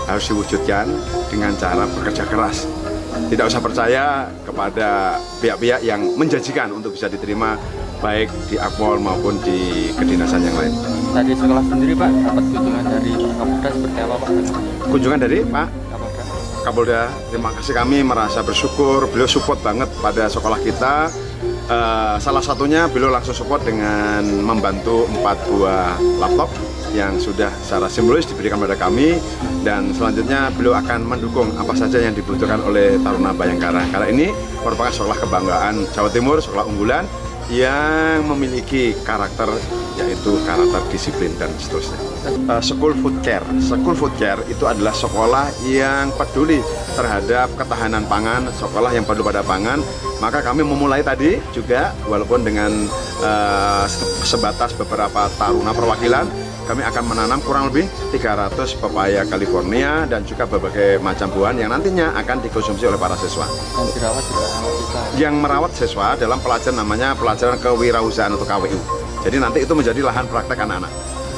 harus diwujudkan dengan cara bekerja keras. Tidak usah percaya kepada pihak-pihak yang menjanjikan untuk bisa diterima baik di Akpol maupun di kedinasan yang lain. Tadi sekolah sendiri Pak, dapat kunjungan dari Pak Kapolda seperti apa Pak? Kunjungan dari Pak Kapolda, terima kasih, kami merasa bersyukur. Beliau support banget pada sekolah kita. Salah satunya beliau langsung support dengan membantu 4 buah laptop yang sudah secara simbolis diberikan pada kami, dan selanjutnya beliau akan mendukung apa saja yang dibutuhkan oleh Taruna Bayangkara. Karena ini merupakan sekolah kebanggaan Jawa Timur, sekolah unggulan yang memiliki karakter, yaitu karakter disiplin dan seterusnya. School Food Care. School Food Care itu adalah sekolah yang peduli terhadap ketahanan pangan, sekolah yang peduli pada pangan. Maka kami memulai tadi juga, walaupun dengan sebatas beberapa taruna perwakilan, kami akan menanam kurang lebih 300 pepaya California dan juga berbagai macam buah yang nantinya akan dikonsumsi oleh para siswa. Dan dirawat juga siswa. Yang merawat siswa dalam pelajaran namanya pelajaran kewirausahaan atau KWU. Jadi nanti itu menjadi lahan praktek anak-anak.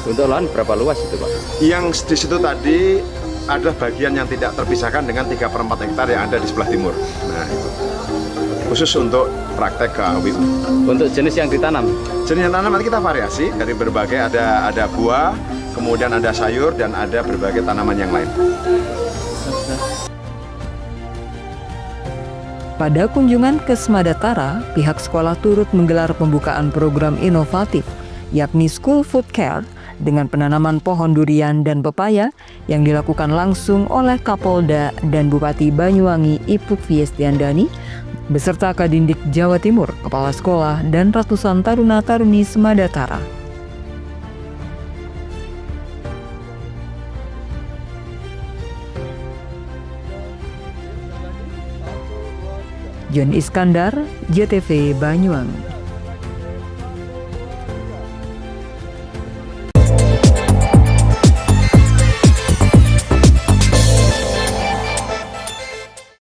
Untuk lahan berapa luas itu Pak? Yang di situ tadi adalah bagian yang tidak terpisahkan dengan 3/4 hektar yang ada di sebelah timur. Nah itu khusus untuk praktek KWU. Untuk jenis yang ditanam? Jenis yang ditanam nanti kita variasi dari berbagai, ada buah, kemudian ada sayur, dan ada berbagai tanaman yang lain. Pada kunjungan ke Semadatara, pihak sekolah turut menggelar pembukaan program inovatif, yakni School Food Care, dengan penanaman pohon durian dan pepaya yang dilakukan langsung oleh Kapolda dan Bupati Banyuwangi Ipuk Fiestiandani beserta Kadindik Jawa Timur, kepala sekolah, dan ratusan taruna-taruni Semadatara. John Iskandar, JTV Banyuwangi.